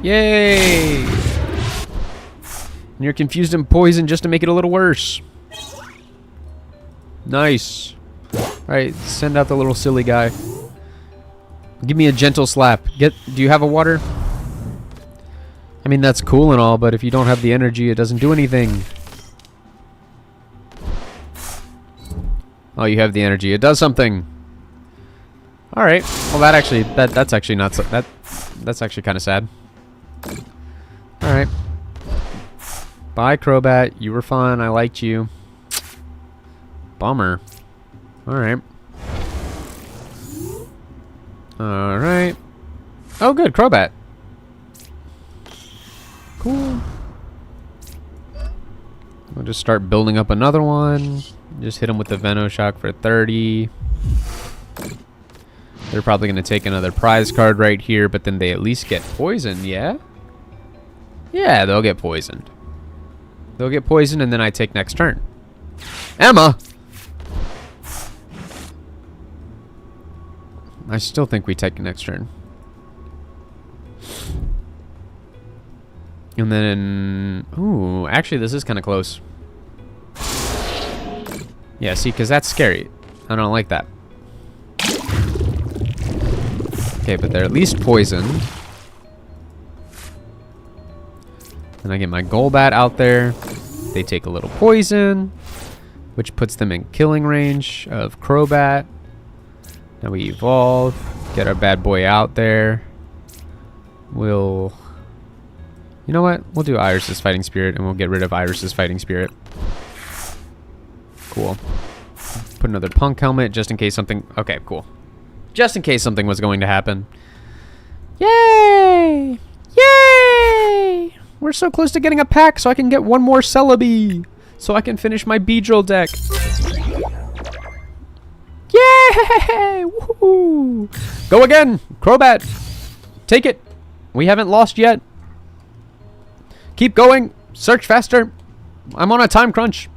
[SPEAKER 1] Yay! And you're confused and poisoned just to make it a little worse. Nice. Alright, send out the little silly guy. Give me a gentle slap. Do you have a water? I mean, that's cool and all, but if you don't have the energy, it doesn't do anything. Oh, you have the energy. It does something. All right. Well, that's actually not so, that's actually kind of sad. All right. Bye, Crobat. You were fun. I liked you. Bummer. All right. All right. Oh, good, Crobat. Cool. We'll just start building up another one. Just hit them with the Venoshock for 30. They're probably going to take another prize card right here, but then they at least get poisoned, yeah? Yeah, they'll get poisoned. They'll get poisoned, and then I take next turn. Emma! I still think we take next turn. And then... Ooh, actually, this is kind of close. Yeah, see, because that's scary. I don't like that. Okay, but they're at least poisoned. And I get my Golbat out there. They take a little poison, which puts them in killing range of Crobat. Now we evolve. Get our bad boy out there. We'll... You know what? We'll do Iris's Fighting Spirit, and we'll get rid of Iris's Fighting Spirit. Cool. Put another Punk Helmet, just in case something... Okay, cool. Just in case something was going to happen. Yay! Yay! We're so close to getting a pack, so I can get one more Celebi. So I can finish my Beedrill deck. Yay! Woohoo! Go again! Crobat! Take it! We haven't lost yet. Keep going. Search faster. I'm on a time crunch.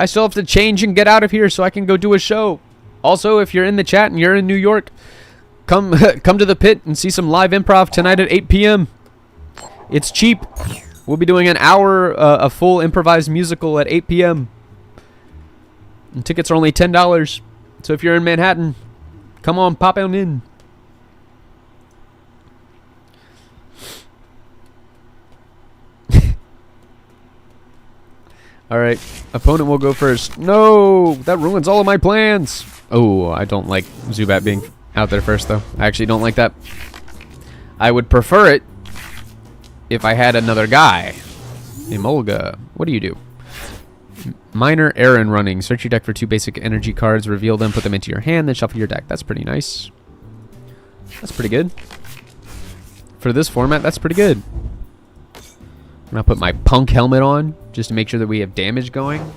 [SPEAKER 1] I still have to change and get out of here so I can go do a show. Also, if you're in the chat and you're in New York, come to the pit and see some live improv tonight at 8 p.m. It's cheap. We'll be doing an hour, a full improvised musical at 8 p.m. And tickets are only $10. So if you're in Manhattan, come on, pop on in. Alright, opponent will go first. No! That ruins all of my plans! Oh, I don't like Zubat being out there first, though. I actually don't like that. I would prefer it if I had another guy. Emolga. What do you do? Minor errand running. Search your deck for 2 basic energy cards, reveal them, put them into your hand, then shuffle your deck. That's pretty nice. That's pretty good. For this format, that's pretty good. I'm going to put my punk helmet on, just to make sure that we have damage going.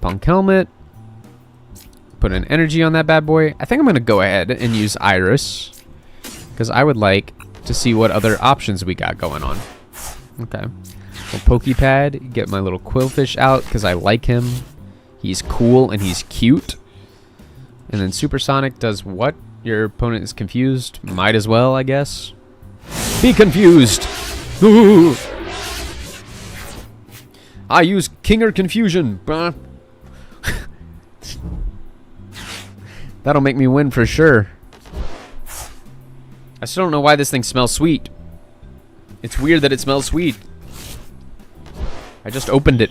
[SPEAKER 1] Punk helmet. Put an energy on that bad boy. I think I'm going to go ahead and use Iris, because I would like to see what other options we got going on. Okay. Little Pokepad. Get my little Quillfish out, because I like him. He's cool and he's cute. And then Supersonic does what? Your opponent is confused. Might as well, I guess. Be confused. Ooh. I use Kinger Confusion. That'll make me win for sure. I still don't know why this thing smells sweet. It's weird that it smells sweet. I just opened it.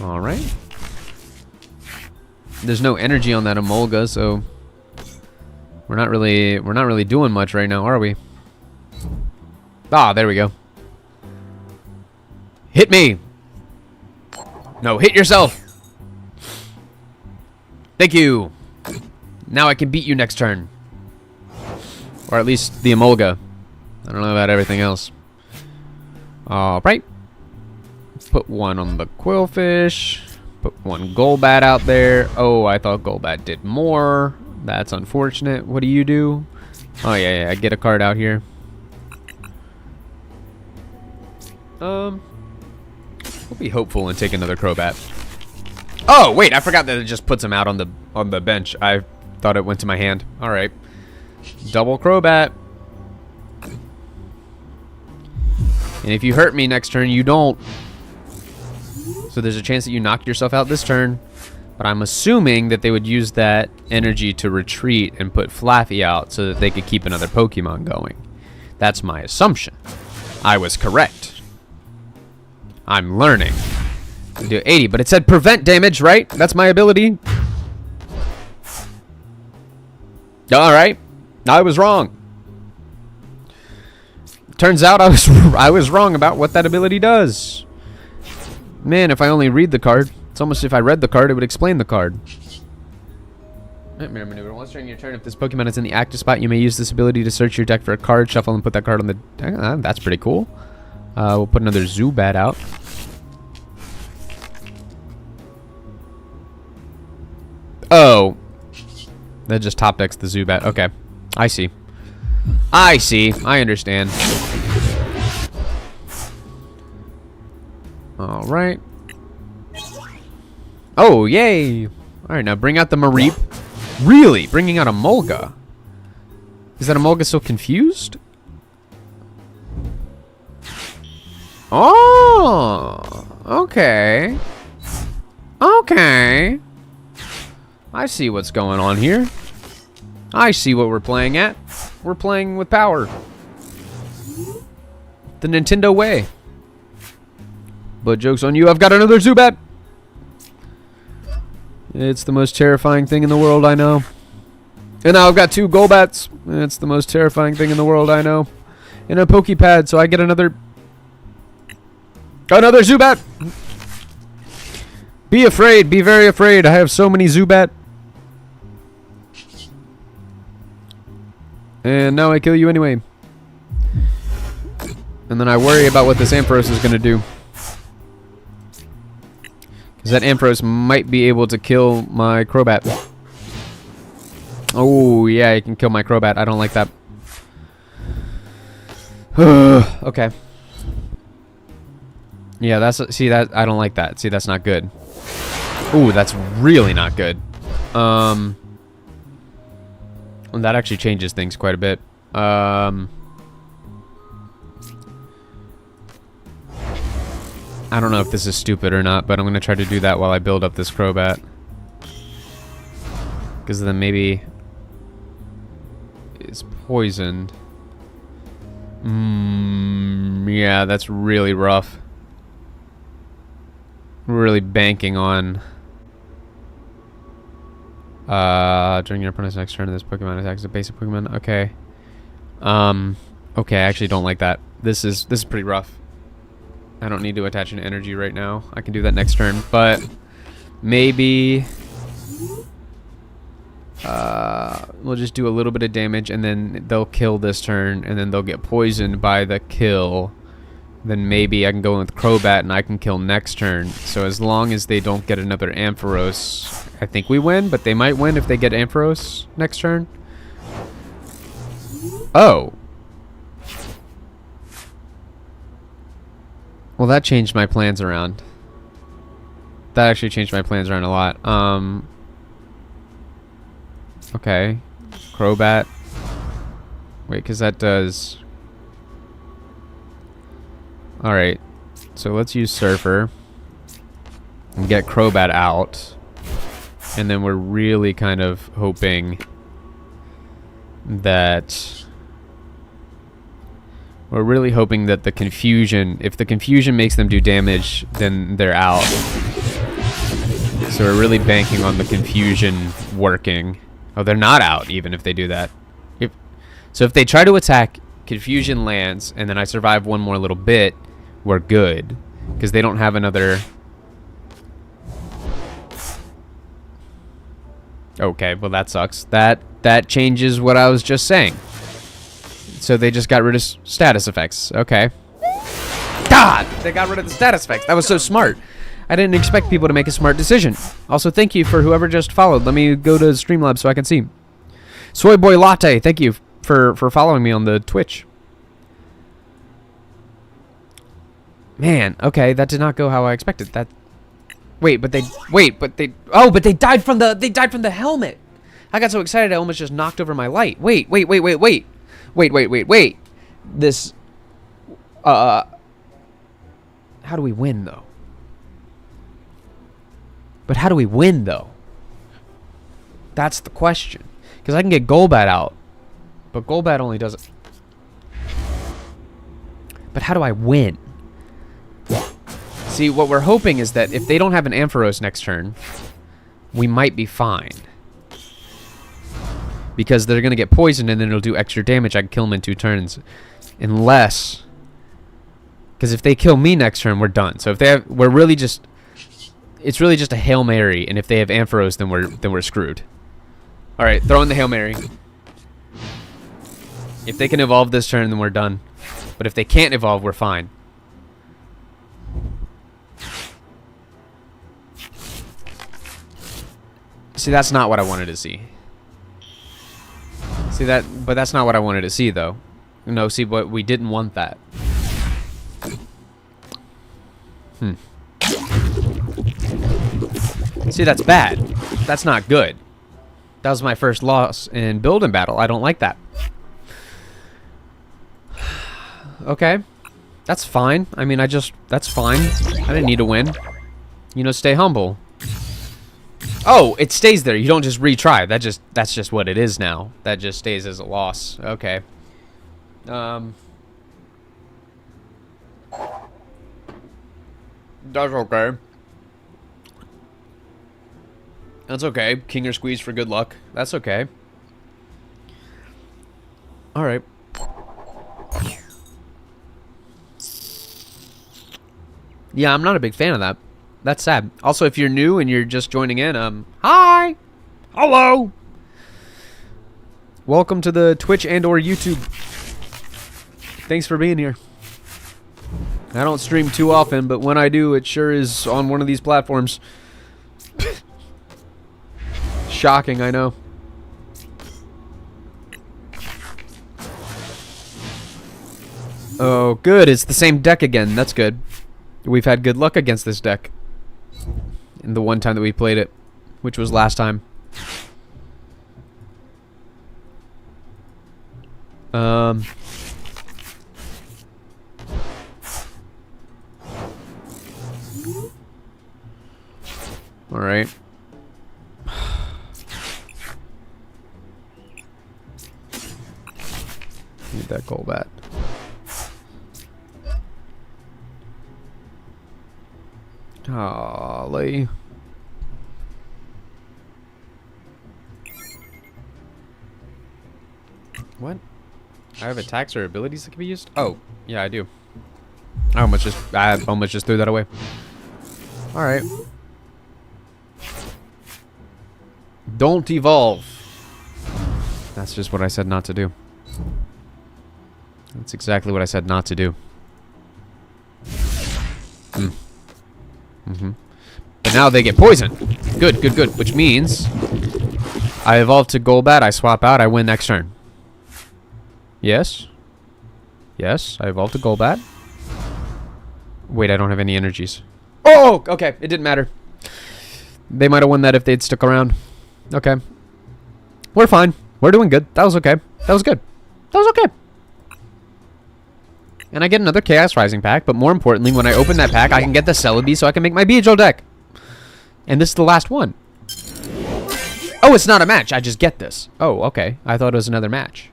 [SPEAKER 1] Alright. There's no energy on that Emolga, so we're not really doing much right now, are we? Ah, there we go. Hit me. No, hit yourself. Thank you. Now I can beat you next turn. Or at least the Emolga. I don't know about everything else. Alright. Put one on the Quillfish. Put one Golbat out there. Oh, I thought Golbat did more. That's unfortunate. What do you do? Oh, yeah, I get a card out here. We'll be hopeful and take another Crobat. Oh, wait, I forgot that it just puts him out on the bench. I thought it went to my hand. All right. Double Crobat. And if you hurt me next turn, you don't. So there's a chance that you knock yourself out this turn. But I'm assuming that they would use that energy to retreat and put Flaffy out so that they could keep another Pokemon going. That's my assumption. I was correct. I'm learning. I do 80, but it said prevent damage, right? That's my ability. Alright. I was wrong. Turns out I was wrong about what that ability does. Man, if I only read the card. It's almost if I read the card, it would explain the card. Nightmare Maneuver. Once during your turn, if this Pokemon is in the active spot, you may use this ability to search your deck for a card, shuffle, and put that card on the... that's pretty cool. We'll put another Zubat out. Oh. That just top decks the Zubat. Okay. I see. I see. I understand. Alright. Oh, yay! Alright, now bring out the Mareep. Really? Bringing out a Emolga? Is that Emolga so confused? Oh! Okay. Okay. I see what's going on here. I see what we're playing at. We're playing with power. The Nintendo way. But joke's on you, I've got another Zubat! It's the most terrifying thing in the world, I know. And now I've got 2 Golbats. It's the most terrifying thing in the world, I know. And a Pokepad, so I get another Zubat! Be afraid, be very afraid. I have so many Zubat. And now I kill you anyway. And then I worry about what this Ampharos is going to do. Because that Ampharos might be able to kill my Crobat. Oh, yeah, he can kill my Crobat. I don't like that. Okay. Yeah, see that I don't like that. See, that's not good. Ooh, that's really not good. Well, that actually changes things quite a bit. I don't know if this is stupid or not, but I'm gonna try to do that while I build up this Crobat. Because then maybe it's poisoned. Yeah, that's really rough. We're really banking on during your opponent's next turn, this Pokemon attacks a basic Pokemon. Okay. Okay, I actually don't like that. This is pretty rough. I don't need to attach an energy right now. I can do that next turn, but maybe we'll just do a little bit of damage, and then they'll kill this turn, and then they'll get poisoned by the kill. Then maybe I can go in with Crobat and I can kill next turn. So as long as they don't get another Ampharos, I think we win, but they might win if they get Ampharos next turn. Oh. Well, that changed my plans around. That actually changed my plans around a lot. Okay. Crobat. Wait, because that does... Alright. So let's use Surfer. And get Crobat out. And then we're really kind of hoping that... We're really hoping that the confusion... If the confusion makes them do damage, then they're out. So we're really banking on the confusion working. Oh, they're not out even if they do that. So if they try to attack, confusion lands, and then I survive one more little bit, we're good. Because they don't have another... Okay, well that sucks. That changes what I was just saying. So they just got rid of status effects. Okay. God! They got rid of the status effects. That was so smart. I didn't expect people to make a smart decision. Also, thank you for whoever just followed. Let me go to Streamlabs so I can see. Soy Boy Latte, thank you for following me on the Twitch. Man, okay, that did not go how I expected. That. But they died from the helmet. I got so excited I almost just knocked over my light. Wait. This. How do we win though? But how do we win, though? That's the question. Because I can get Golbat out. But Golbat only does it. But how do I win? See, what we're hoping is that if they don't have an Ampharos next turn, we might be fine. Because they're going to get poisoned and then it'll do extra damage. I can kill them in 2 turns. Unless... Because if they kill me next turn, we're done. So if they have... We're really just... It's really just a Hail Mary, and if they have Ampharos, then we're screwed. Alright, throw in the Hail Mary. If they can evolve this turn, then we're done. But if they can't evolve, we're fine. See, that's not what I wanted to see. See that, but that's not what I wanted to see, though. No, see, but we didn't want that. See, that's bad. That's not good. That was my first loss in build-in battle. I don't like that. Okay. That's fine. I mean, that's fine. I didn't need to win. You know, stay humble. Oh, it stays there. You don't just retry. That's just what it is now. That just stays as a loss. Okay. That's okay. That's okay. King or squeeze for good luck. That's okay. Alright. Yeah, I'm not a big fan of that. That's sad. Also, if you're new and you're just joining in, hi! Hello! Welcome to the Twitch and or YouTube. Thanks for being here. I don't stream too often, but when I do, it sure is on one of these platforms. Shocking, I know. Oh, good. It's the same deck again. That's good. We've had good luck against this deck. In the one time that we played it, which was last time. All right. Need that goal bat. Golly. What? I have attacks or abilities that can be used? Oh, yeah, I do. I almost just threw that away. All right. Don't evolve. That's just what I said not to do. That's exactly what I said not to do. But now they get poisoned. Good, good, good. Which means I evolve to Golbat, I swap out, I win next turn. Yes. Yes, I evolved to Golbat. Wait, I don't have any energies. Oh, okay. It didn't matter. They might have won that if they'd stuck around. Okay. We're fine. We're doing good. That was okay. That was good. That was okay. And I get another Chaos Rising pack, but more importantly, when I open that pack, I can get the Celebi so I can make my Beedrill deck. And this is the last one. Oh, it's not a match. I just get this. Oh, okay. I thought it was another match.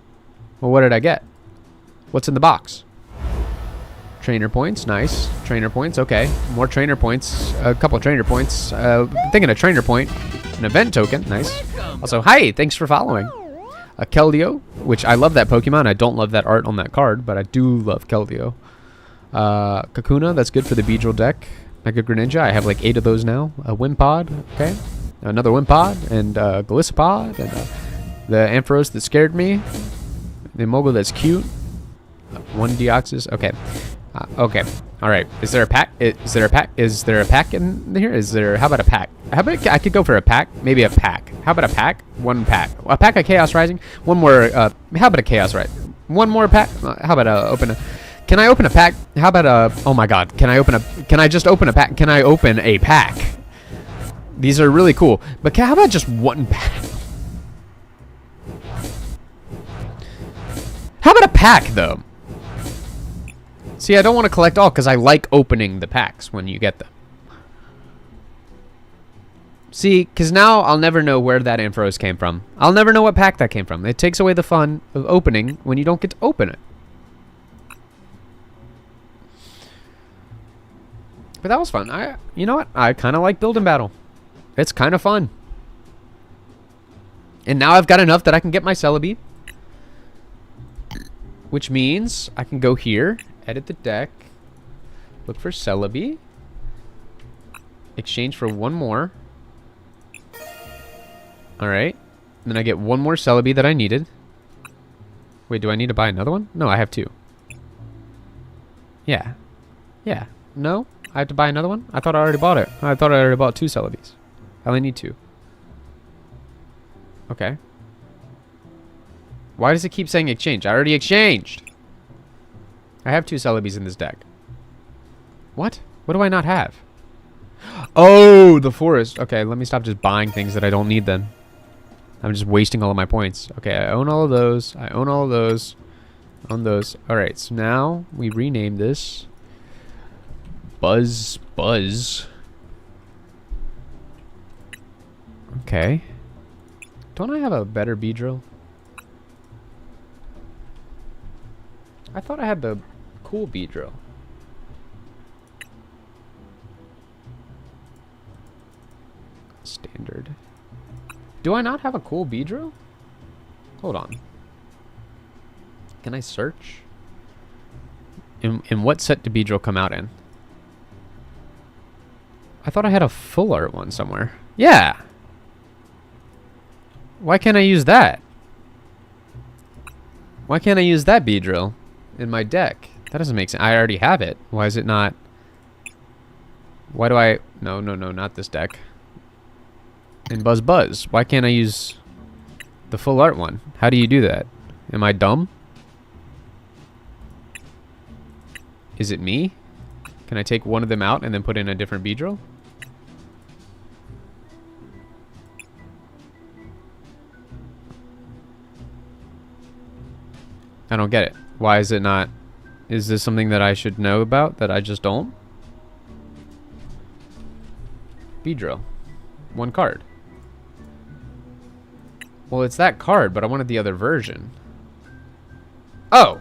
[SPEAKER 1] Well, what did I get? What's in the box? Trainer points. Nice. Trainer points. Okay. More trainer points. A couple trainer points. Thinking a trainer point. An event token. Nice. Also, hi. Thanks for following. A Keldeo, which I love that Pokemon. I don't love that art on that card, but I do love Keldeo. Kakuna, that's good for the Beedrill deck. Mega Greninja, I have like 8 of those now. A Wimpod, okay. Another Wimpod, and Golisopod, and the Ampharos that scared me. The Mogul that's cute. 1 Deoxys, okay. Okay, alright. Is there a pack? Is there a pack? Is there a pack in here? Is there, how about a pack? How about I could go for a pack? Maybe a pack. How about a pack? 1 pack. A pack of Chaos Rising. 1 more, how about a Chaos Rising? 1 more pack? How about open a, can I open a pack? How about a, oh my god, can I just open a pack? Can I open a pack? These are really cool, but how about just 1 pack? How about a pack, though? See, I don't want to collect all because I like opening the packs when you get them. See, because now I'll never know where that Ampharos came from. I'll never know what pack that came from. It takes away the fun of opening when you don't get to open it. But that was fun. You know what? I kind of like Build and Battle. It's kind of fun. And now I've got enough that I can get my Celebi. Which means I can go here, edit the deck, look for Celebi, exchange for 1 more. Alright. Then I get 1 more Celebi that I needed. Wait, do I need to buy another one? No, I have 2. Yeah. Yeah. No? I have to buy another one? I thought I already bought it. I thought I already bought 2 Celebis. I only need 2. Okay. Why does it keep saying exchange? I already exchanged. I have 2 Celebis in this deck. What? What do I not have? Oh, the forest. Okay, let me stop just buying things that I don't need then. I'm just wasting all of my points. Okay, I own all of those. I own all of those. I own those. Alright, so now we rename this Buzz. Okay. Don't I have a better Beedrill? I thought I had the cool Beedrill. Standard. Do I not have a cool Beedrill? Hold on. Can I search? In what set did Beedrill come out in? I thought I had a full art one somewhere. Yeah. Why can't I use that? Why can't I use that Beedrill in my deck? That doesn't make sense. I already have it. Why is it not? Why do I? No, not this deck. In Buzz. Why can't I use the full art one? How do you do that? Am I dumb? Is it me? Can I take one of them out and then put in a different Beedrill? I don't get it. Why is it not? Is this something that I should know about that I just don't? Beedrill. One card. Well, it's that card, but I wanted the other version. Oh!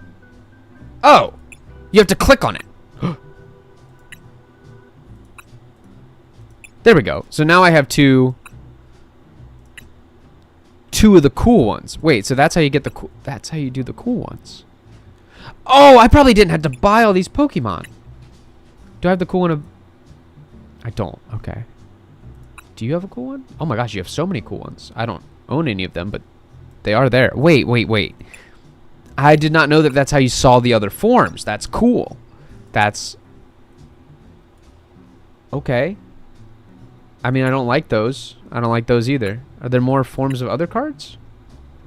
[SPEAKER 1] Oh! You have to click on it. There we go. So now I have two of the cool ones. Wait, so that's how you get the cool... That's how you do the cool ones. Oh, I probably didn't have to buy all these Pokemon. Do I have the cool one of... I don't. Okay. Do you have a cool one? Oh my gosh, you have so many cool ones. I don't own any of them, but they are there. Wait, wait, wait. I did not know that that's how you saw the other forms. That's cool. That's... Okay. I mean, I don't like those. I don't like those either. Are there more forms of other cards?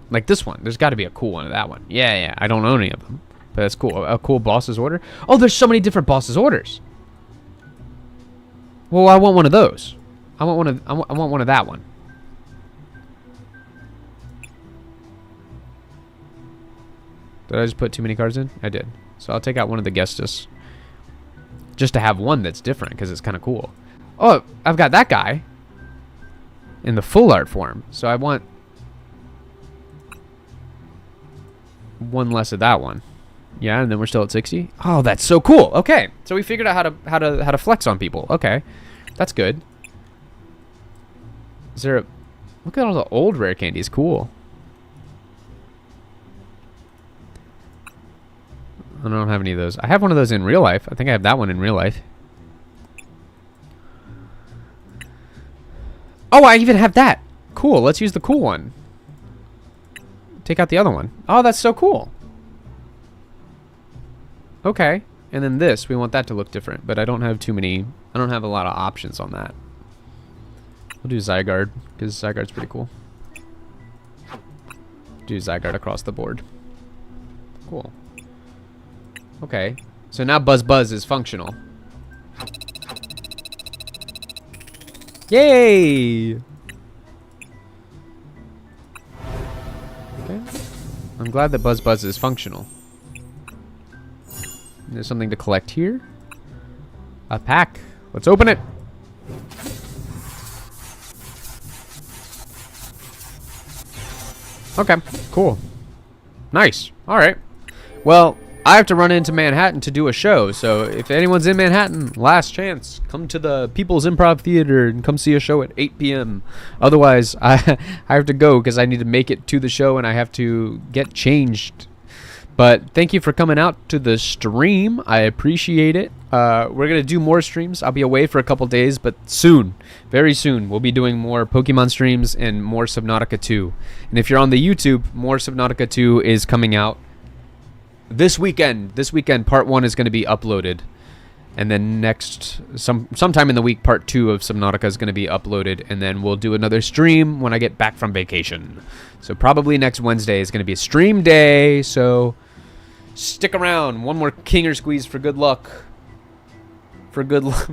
[SPEAKER 1] Like this one. There's got to be a cool one of that one. Yeah, yeah. I don't own any of them. But that's cool. A cool boss's order. Oh, there's so many different boss's orders. Well, I want one of those. I want one of that one. Did I just put too many cards in? I did. So I'll take out one of the Gestus. Just to have one that's different, because it's kind of cool. Oh, I've got that guy. In the full art form. So I want... one less of that one. Yeah, and then we're still at 60. Oh, that's so cool. Okay. So we figured out how to flex on people. Okay. That's good. Is there a... Look at all the old rare candies. Cool. I don't have any of those. I have one of those in real life. I think I have that one in real life. Oh, I even have that. Cool. Let's use the cool one. Take out the other one. Oh, that's so cool. Okay. And then this, we want that to look different, but I don't have too many. I don't have a lot of options on that. We'll do Zygarde, because Zygarde's pretty cool. Do Zygarde across the board. Cool. Okay. So now Buzz Buzz is functional. Yay! Okay. I'm glad that Buzz Buzz is functional. There's something to collect here. A pack. Let's open it. Okay, cool. Nice. All right. Well, I have to run into Manhattan to do a show, so if anyone's in Manhattan, last chance, come to the People's Improv Theater and come see a show at 8 p.m. Otherwise, I have to go because I need to make it to the show and I have to get changed. But thank you for coming out to the stream. I appreciate it. We're going to do more streams. I'll be away for a couple days, but soon, very soon, we'll be doing more Pokemon streams and more Subnautica 2. And if you're on the YouTube, more Subnautica 2 is coming out this weekend. This weekend, part 1 is going to be uploaded. And then sometime in the week, part 2 of Subnautica is going to be uploaded. And then we'll do another stream when I get back from vacation. So probably next Wednesday is going to be a stream day. So stick around. One more Kinger Squeeze for good luck. For good luck.